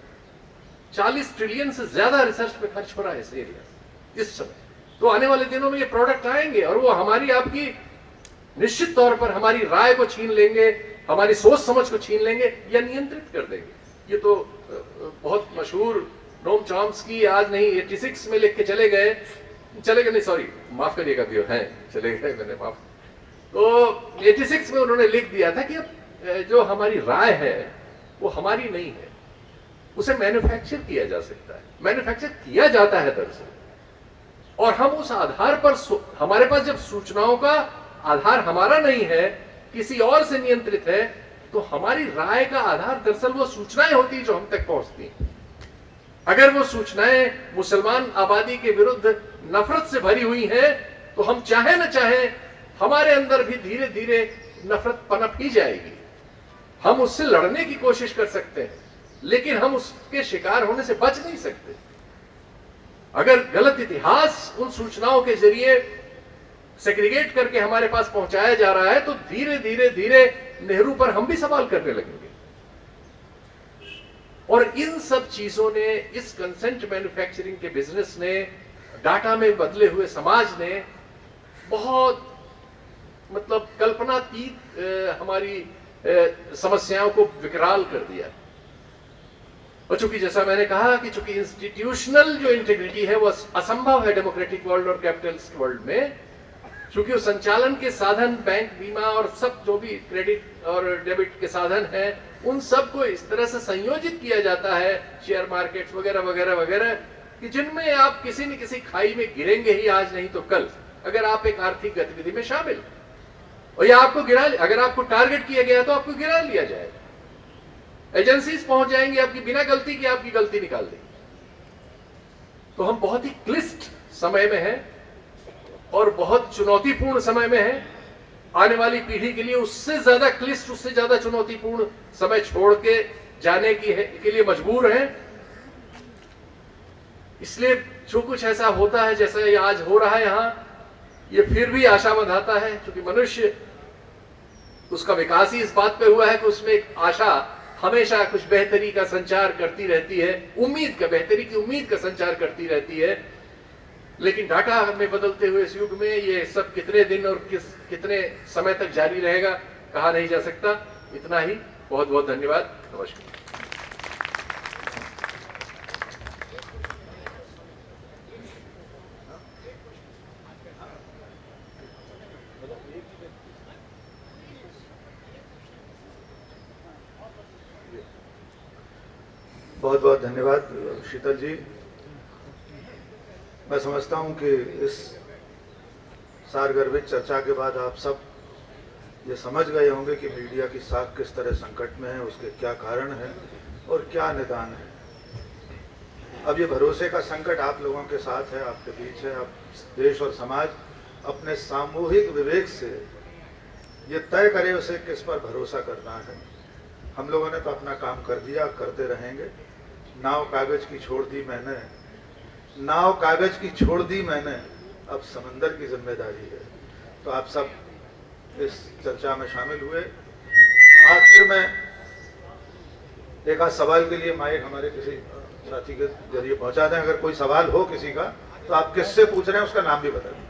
40 ट्रिलियन से ज्यादा रिसर्च पे खर्च हो रहा है इस एरिया इस समय। तो आने वाले दिनों में ये प्रोडक्ट आएंगे और वो हमारी आपकी निश्चित तौर पर हमारी राय को छीन लेंगे, हमारी सोच समझ को छीन लेंगे या नियंत्रित कर देंगे। ये तो बहुत मशहूर नोम चॉम्स्की आज नहीं 86 में लिख के चले गए नहीं, सॉरी माफ करिएगा, भी हैं चले गए, मैंने माफ। तो 86 में उन्होंने लिख दिया था कि जो हमारी राय है वो हमारी नहीं है, उसे मैन्युफैक्चर किया जा सकता है, मैन्युफैक्चर किया जाता है दरअसल। और हम उस आधार पर हमारे पास जब सूचनाओं का आधार हमारा नहीं है, किसी और से नियंत्रित है, तो हमारी राय का आधार दरअसल वो सूचनाएं होती जो हम तक पहुंचती हैं। अगर वो सूचनाएं मुसलमान आबादी के विरुद्ध नफरत से भरी हुई हैं, तो हम चाहे न चाहे हमारे अंदर भी धीरे धीरे नफरत पनप ही जाएगी। हम उससे लड़ने की कोशिश कर सकते हैं, लेकिन हम उसके शिकार होने से बच नहीं सकते। अगर गलत इतिहास उन सूचनाओं के जरिए सेग्रीगेट करके हमारे पास पहुंचाया जा रहा है, तो धीरे धीरे धीरे नेहरू पर हम भी सवाल करने लगेंगे। और इन सब चीजों ने, इस कंसेंट मैन्युफैक्चरिंग के बिजनेस ने, डाटा में बदले हुए समाज ने बहुत मतलब कल्पनातीत हमारी समस्याओं को विकराल कर दिया। और चूंकि जैसा मैंने कहा कि चूंकि इंस्टीट्यूशनल जो इंटीग्रिटी है वो असंभव है डेमोक्रेटिक वर्ल्ड और कैपिटलिस्ट वर्ल्ड में, चूंकि वो संचालन के साधन बैंक, बीमा और सब जो भी क्रेडिट और डेबिट के साधन हैं, उन सब को इस तरह से संयोजित किया जाता है, शेयर मार्केट वगैरह वगैरह वगैरह, कि जिनमें आप किसी न किसी खाई में गिरेंगे ही, आज नहीं तो कल, अगर आप एक आर्थिक गतिविधि में शामिल, और या आपको अगर आपको टारगेट किया गया तो आपको गिरा लिया जाएगा। एजेंसीज पहुंच जाएंगी आपकी बिना गलती की, आपकी गलती निकाल देंगी। तो हम बहुत ही क्लिष्ट समय में हैं और बहुत चुनौतीपूर्ण समय में हैं। आने वाली पीढ़ी के लिए उससे ज्यादा क्लिष्ट, उससे ज्यादा चुनौतीपूर्ण समय छोड़ के जाने के लिए मजबूर हैं। इसलिए जो कुछ ऐसा होता है जैसा ये आज हो रहा है यहां, ये फिर भी आशा बंधाता है, क्योंकि मनुष्य उसका विकास ही इस बात पे हुआ है कि उसमें एक आशा हमेशा कुछ बेहतरी का संचार करती रहती है, बेहतरी की उम्मीद का संचार करती रहती है। लेकिन डाटा में बदलते हुए इस युग में ये सब कितने दिन और कितने समय तक जारी रहेगा कहा नहीं जा सकता। इतना ही, बहुत बहुत धन्यवाद, नमस्कार। बहुत बहुत धन्यवाद शीतल जी। मैं समझता हूं कि इस सारगर्भित चर्चा के बाद आप सब ये समझ गए होंगे कि मीडिया की साख किस तरह संकट में है, उसके क्या कारण है और क्या निदान है। अब ये भरोसे का संकट आप लोगों के साथ है, आपके बीच है। अब देश और समाज अपने सामूहिक विवेक से ये तय करे उसे किस पर भरोसा करना है। हम लोगों ने तो अपना काम कर दिया, करते रहेंगे। नाव कागज की छोड़ दी मैंने, नाव कागज की छोड़ दी मैंने, अब समंदर की जिम्मेदारी है। तो आप सब इस चर्चा में शामिल हुए। आखिर में एक आध सवाल के लिए माइक हमारे किसी साथी के जरिए पहुंचा दें। अगर कोई सवाल हो किसी का तो आप किससे पूछ रहे हैं उसका नाम भी बता दें।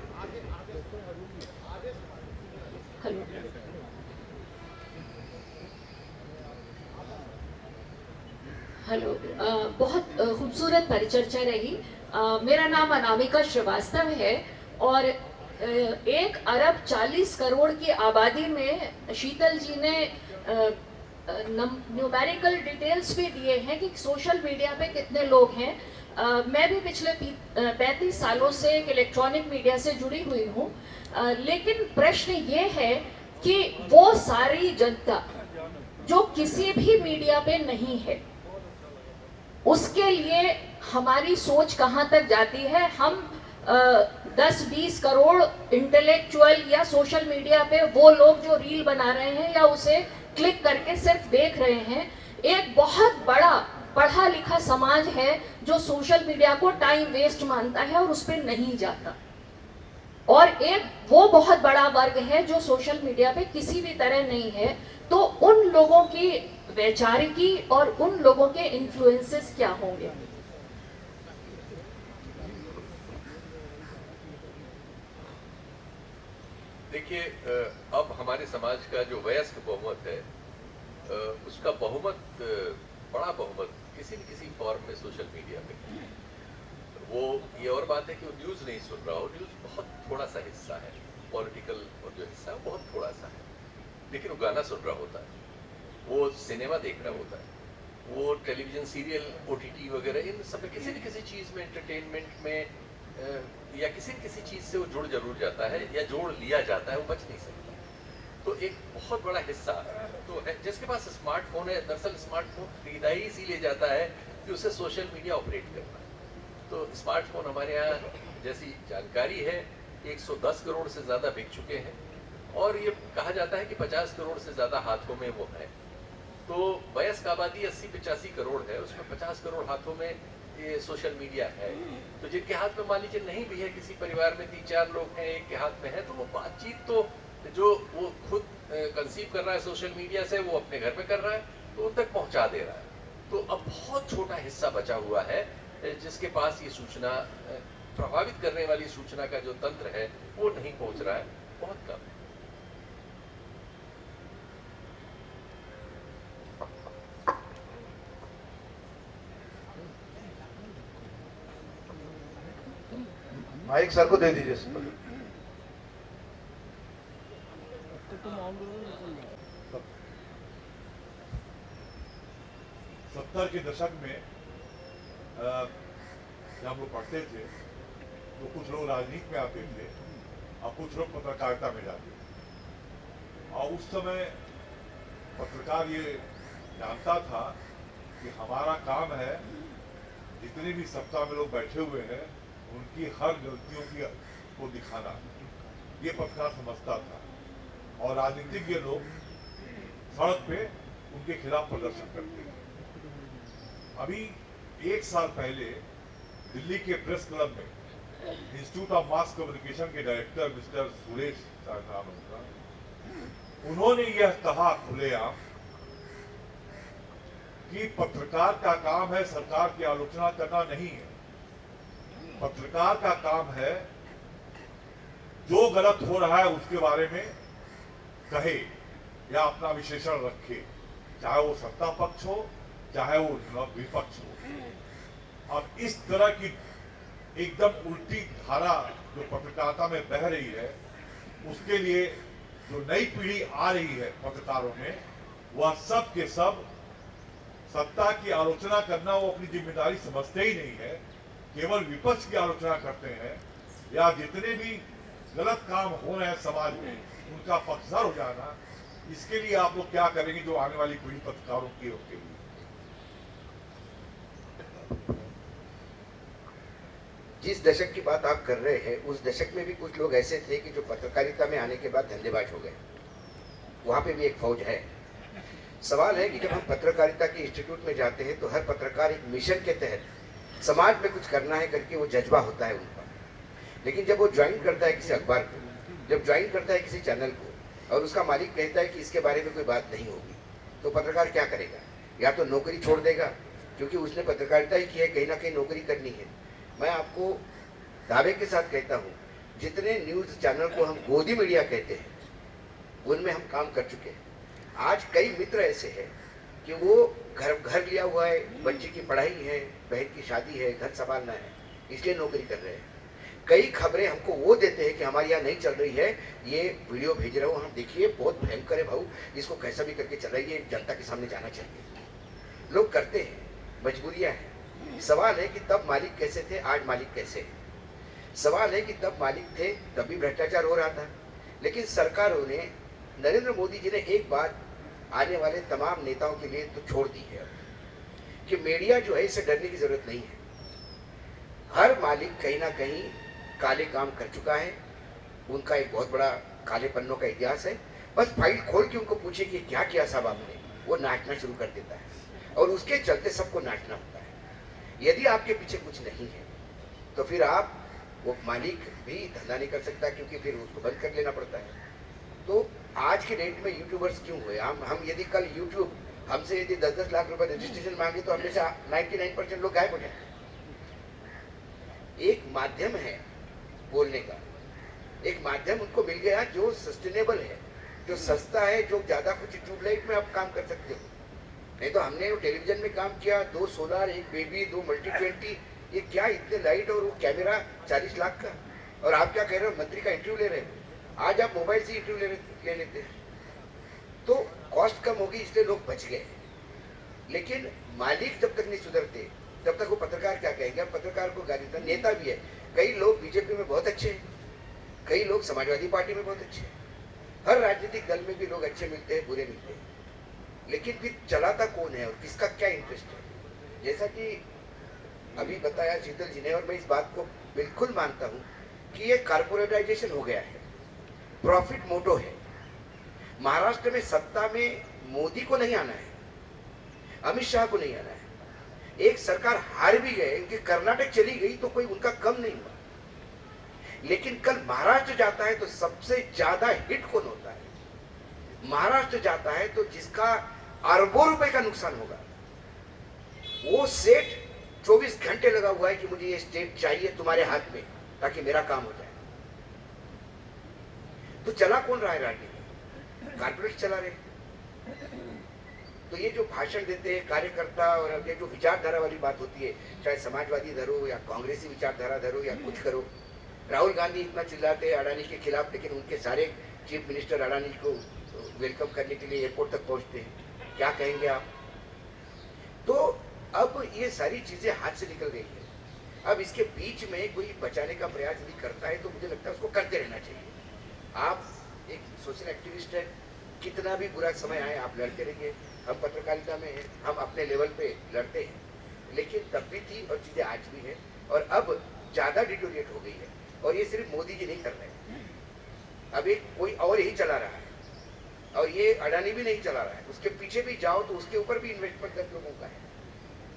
हेलो, बहुत खूबसूरत परिचर्चा रही। मेरा नाम अनामिका श्रीवास्तव है और 1 अरब 40 करोड़ की आबादी में शीतल जी ने न्यूमेरिकल डिटेल्स भी दिए हैं कि सोशल मीडिया पे कितने लोग हैं। मैं भी पिछले 35 सालों से एक इलेक्ट्रॉनिक मीडिया से जुड़ी हुई हूँ, लेकिन प्रश्न ये है कि वो सारी जनता जो किसी भी मीडिया पे नहीं है, उसके लिए हमारी सोच कहाँ तक जाती है। हम 10-20 करोड़ इंटेलेक्चुअल या सोशल मीडिया पे वो लोग जो रील बना रहे हैं या उसे क्लिक करके सिर्फ देख रहे हैं। एक बहुत बड़ा पढ़ा लिखा समाज है जो सोशल मीडिया को टाइम वेस्ट मानता है और उस पर नहीं जाता, और एक वो बहुत बड़ा वर्ग है जो सोशल मीडिया पे किसी भी तरह नहीं है। तो उन लोगों की वैचारिकी और उन लोगों के इन्फ्लुएंसेस क्या होंगे? देखिए, अब हमारे समाज का जो वयस्क बहुमत है, उसका बहुमत, बड़ा बहुमत किसी न किसी फॉर्म में सोशल मीडिया पे है। वो ये और बात है कि वो न्यूज़ नहीं सुन रहा हो, न्यूज़ बहुत थोड़ा सा हिस्सा है, पॉलिटिकल और जो हिस्सा है बहुत थोड़ा सा है, लेकिन वो गाना सुन रहा होता है, वो सिनेमा देख रहा होता है, वो टेलीविज़न सीरियल, OTT वगैरह, इन सब में किसी न किसी चीज़ में, एंटरटेनमेंट में या किसी न किसी चीज़ से वो जुड़ जरूर जाता है या जोड़ लिया जाता है, वो बच नहीं सकता। तो एक बहुत बड़ा हिस्सा तो है जिसके पास स्मार्टफोन है। दरअसल स्मार्टफोन खरीदा ही इसीलिए जाता है कि उसे सोशल मीडिया ऑपरेट करना है। तो स्मार्टफोन हमारे यहाँ, जैसी जानकारी है, 110 करोड़ से ज़्यादा बिक चुके हैं और ये कहा जाता है कि 50 करोड़ से ज़्यादा हाथों में वो है। तो वयस्क आबादी 80-85 करोड़ है, उसमें 50 करोड़ हाथों में ये सोशल मीडिया है। तो जिनके हाथ में मान लीजिए नहीं भी है, किसी परिवार में 3-4 लोग हैं, एक के हाथ में है, तो वो बातचीत तो जो वो खुद कंसीव कर रहा है सोशल मीडिया से, वो अपने घर में कर रहा है, तो उन तक पहुंचा दे रहा है। तो अब बहुत छोटा हिस्सा बचा हुआ है जिसके पास ये सूचना, प्रभावित करने वाली सूचना का जो तंत्र है वो नहीं पहुंच रहा है, बहुत कम है। माइक सर को दे दीजिए इस पर। 70 के दशक में जब हम लोग पढ़ते थे तो कुछ लोग राजनीति में आते थे और कुछ लोग पत्रकारिता में जाते थे। और उस समय पत्रकार ये जानता था कि हमारा काम है जितने भी सत्ता में लोग बैठे हुए हैं उनकी हर गलतियों को दिखाना, ये पत्रकार समझता था। और राजनीतिज्ञ लोग सड़क पे उनके खिलाफ प्रदर्शन करते थे। अभी 1 साल पहले दिल्ली के प्रेस क्लब में इंस्टीट्यूट ऑफ मास कम्युनिकेशन के डायरेक्टर मिस्टर सुरेश नाम उनका, उन्होंने यह कहा खुलेआम कि पत्रकार का काम है सरकार की आलोचना करना नहीं है। पत्रकार का काम है जो गलत हो रहा है उसके बारे में कहे या अपना विशेषण रखे, चाहे वो सत्ता पक्ष हो चाहे वो विपक्ष हो। अब इस तरह की एकदम उल्टी धारा जो पत्रकारिता में बह रही है, उसके लिए जो नई पीढ़ी आ रही है पत्रकारों में, वह सब के सब सत्ता की आलोचना करना वो अपनी जिम्मेदारी समझते ही नहीं है, केवल विपक्ष की आलोचना करते हैं या जितने भी गलत काम हो रहे हैं समाज में उनका पक्षधर हो जाना। इसके लिए आप लोग क्या करेंगे जो आने वाली पीढ़ी पत्रकारों की के लिए? जिस दशक की बात आप कर रहे हैं उस दशक में भी कुछ लोग ऐसे थे कि जो पत्रकारिता में आने के बाद धंधेबाज हो गए। वहाँ पे भी एक फौज है। सवाल है कि जब हम पत्रकारिता के इंस्टीट्यूट में जाते हैं तो हर पत्रकार एक मिशन के तहत समाज में कुछ करना है करके वो जज्बा होता है उनका। लेकिन जब वो ज्वाइन करता है किसी अखबार को, जब ज्वाइन करता है किसी चैनल को और उसका मालिक कहता है कि इसके बारे में कोई बात नहीं होगी, तो पत्रकार क्या करेगा? या तो नौकरी छोड़ देगा, क्योंकि उसने पत्रकारिता ही की है, कहीं ना कहीं नौकरी करनी है। मैं आपको दावे के साथ कहता हूँ, जितने न्यूज़ चैनल को हम गोदी मीडिया कहते हैं उनमें हम काम कर चुके हैं। आज कई मित्र ऐसे हैं कि वो घर लिया हुआ है, बच्चे की पढ़ाई है, बहन की शादी है, घर संभालना है, इसलिए नौकरी कर रहे हैं। कई खबरें हमको वो देते हैं कि हमारे यहाँ नहीं चल रही है, ये वीडियो भेज रहा हूँ, हम देखिए बहुत भयंकर है भाऊ, इसको कैसा भी करके चल रही है, जनता के सामने जाना चाहिए। लोग करते हैं, मजबूरियाँ हैं। सवाल है कि तब मालिक कैसे थे, आज मालिक कैसे हैं? सवाल है कि तब मालिक थे तब भी भ्रष्टाचार हो रहा था, लेकिन सरकारों ने, नरेंद्र मोदी जी ने एक बात आने वाले तमाम नेताओं के लिए तो छोड़ दी है कि मीडिया जो है इससे डरने की जरूरत नहीं है। हर मालिक कहीं ना कहीं काले काम कर चुका है, उनका एक बहुत बड़ा काले पन्नों का इतिहास है। बस फाइल खोल के उनको पूछे कि क्या किया साहब आपने, वो नाचना शुरू कर देता है और उसके चलते सबको नाचना होता है। यदि आपके पीछे कुछ नहीं है तो फिर आप, वो मालिक भी धंधा नहीं कर सकता, क्योंकि फिर उसको बंद कर लेना पड़ता है। तो आज के डेट में यूट्यूबर्स क्यों हुए? हम यदि कल यूट्यूब हमसे यदि 10-10 लाख रुपए रजिस्ट्रेशन मांगे तो हमने से 99% लोग गायब हो जाए। एक माध्यम है बोलने का, एक माध्यम उनको मिल गया जो सस्टेनेबल है, जो सस्ता है, जो ज्यादा कुछ ट्यूबलाइट में आप काम कर सकते हो। नहीं तो हमने टेलीविजन में काम किया, 2 सोलर, 1 बेबी, 2 मल्टी-20, ये क्या इतने लाइट और वो कैमरा 40 लाख का, और आप क्या कह रहे हो, मंत्री का इंटरव्यू ले रहे हो। आज आप मोबाइल से इंटरव्यू ले लेते हैं, तो कॉस्ट कम होगी, इसलिए लोग बच गए। लेकिन मालिक जब तक नहीं सुधरते तब तक वो पत्रकार क्या कहेंगे? अब पत्रकार को गाली देता, नेता भी है, कई लोग बीजेपी में बहुत अच्छे हैं, कई लोग समाजवादी पार्टी में बहुत अच्छे हैं। हर राजनीतिक दल में भी लोग अच्छे मिलते हैं, बुरे मिलते हैं, लेकिन फिर चलाता कौन है और किसका क्या इंटरेस्ट है? जैसा कि अभी बताया शीतल जी ने, और मैं इस बात को बिल्कुल मानता हूँ कि ये कारपोरेटाइजेशन हो गया है, प्रॉफिट मोटो है। महाराष्ट्र में सत्ता में मोदी को नहीं आना है, अमित शाह को नहीं आना है। एक सरकार हार भी गए, इनकी कर्नाटक चली गई तो कोई उनका कम नहीं हुआ, लेकिन कल महाराष्ट्र जाता है तो सबसे ज्यादा हिट कौन होता है? महाराष्ट्र जाता है तो जिसका अरबों रुपए का नुकसान होगा, वो सेठ 24 घंटे लगा हुआ है कि मुझे ये स्टेट चाहिए तुम्हारे हाथ में ताकि मेरा काम हो जाए। तो चला कौन रहा है राजनीति? कारपोरेट चला रहे। तो ये जो भाषण देते हैं कार्यकर्ता, और ये जो विचारधारा वाली बात होती है, चाहे समाजवादी धरो या कांग्रेसी विचारधारा धरो या कुछ करो, राहुल गांधी इतना चिल्लाते हैं अडानी के खिलाफ, लेकिन उनके सारे चीफ मिनिस्टर अडानी को वेलकम करने के लिए एयरपोर्ट तक पहुंचते हैं। क्या कहेंगे आप? तो अब ये सारी चीजें हाथ से निकल गई है। अब इसके बीच में कोई बचाने का प्रयास भी करता है तो मुझे लगता है उसको करते रहना चाहिए। आप एक सोशल एक्टिविस्ट है, कितना भी बुरा समय आए आप लड़ते रहिए। हम पत्रकारिता में हैं, हम अपने लेवल पे लड़ते हैं, लेकिन तब भी थी और चीजें आज भी है, और अब ज्यादा डिटोरिएट हो गई है। और ये सिर्फ मोदी जी नहीं कर रहे हैं, अब एक कोई और ही चला रहा है, और ये अडानी भी नहीं चला रहा है। उसके पीछे भी जाओ तो उसके ऊपर भी इन्वेस्टमेंट 10 लोगों का है।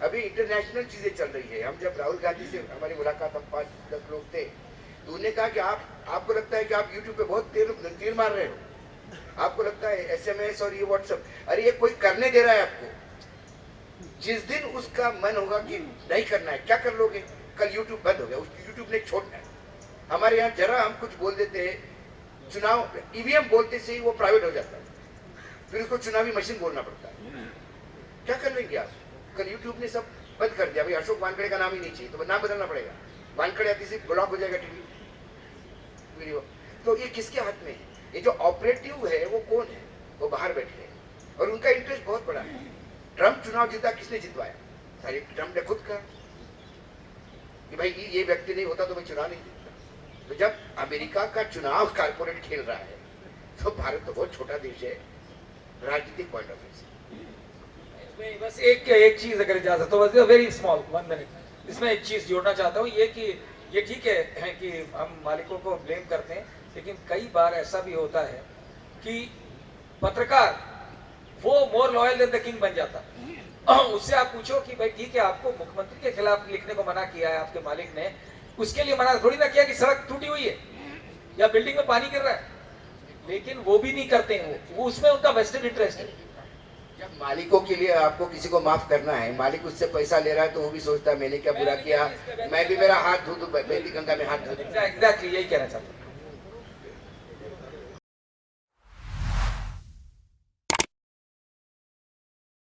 अभी इंटरनेशनल चीजें चल रही है। हम जब राहुल गांधी से हमारी मुलाकात, हम 5-10 लोग थे, तो उन्होंने कहा कि आपको लगता है कि आप यूट्यूब पे बहुत तीर मार रहे हो, आपको लगता है SMS और ये व्हाट्सएप, अरे ये कोई करने दे रहा है आपको, जिस दिन उसका मन होगा कि नहीं करना है, क्या कर लोगे? कल यूट्यूब बंद हो गया, उसको यूट्यूब ने छोड़ना है। हमारे यहाँ जरा हम कुछ बोल देते हैं, चुनाव ईवीएम बोलते से ही वो प्राइवेट हो जाता है, फिर उसको चुनावी मशीन बोलना पड़ता है। क्या कर लेंगे आप? कल यूट्यूब ने सब बंद कर दिया, भाई अशोक वानखेड़े का नाम ही नहीं चाहिए, तो नाम बदलना पड़ेगा। वानखेड़े आती से ब्लॉक हो जाएगा टीवी वीडियो। तो ये किसके हाथ में है? ये जो ऑपरेटिव है वो कौन है? वो बाहर बैठे हैं और उनका इंटरेस्ट बहुत बड़ा है। ट्रम्प चुनाव जीता, किसने जितवाया? सारे ट्रम्प ने खुद कहा कि भाई ये व्यक्ति नहीं होता तो मैं चुनाव नहीं जीतता। तो जब अमेरिका का चुनाव कारपोरेट खेल रहा है तो भारत तो बहुत छोटा देश है राजनीतिक पॉइंट ऑफ व्यू से। इसमें बस एक चीज अगर इजाजत हो, बस वेरी स्मॉल 1 मिनट, इसमें एक चीज जोड़ना चाहता हूँ, ये कि ये ठीक है कि हम मालिकों को ब्लेम करते हैं, लेकिन कई बार ऐसा भी होता है कि पत्रकार वो more loyal than the king बन जाता है। उससे आप पूछो कि भाई ठीक है, आपको मुख्यमंत्री के खिलाफ लिखने को मना किया है आपके मालिक ने, उसके लिए मना थोड़ी ना किया कि सड़क टूटी हुई है या बिल्डिंग में पानी गिर रहा है, लेकिन वो भी नहीं करते हैं, वो उसमें उनका वेस्टेड इंटरेस्ट है। जब मालिकों के लिए आपको किसी को माफ करना है, मालिक उससे पैसा ले रहा है तो वो भी सोचता है मैंने क्या बुरा किया, मैं भी मेरा हाथ धो दूं, बेटी गंगा में हाथ धो दूं। एग्जैक्टली यही कहना चाहता हूँ।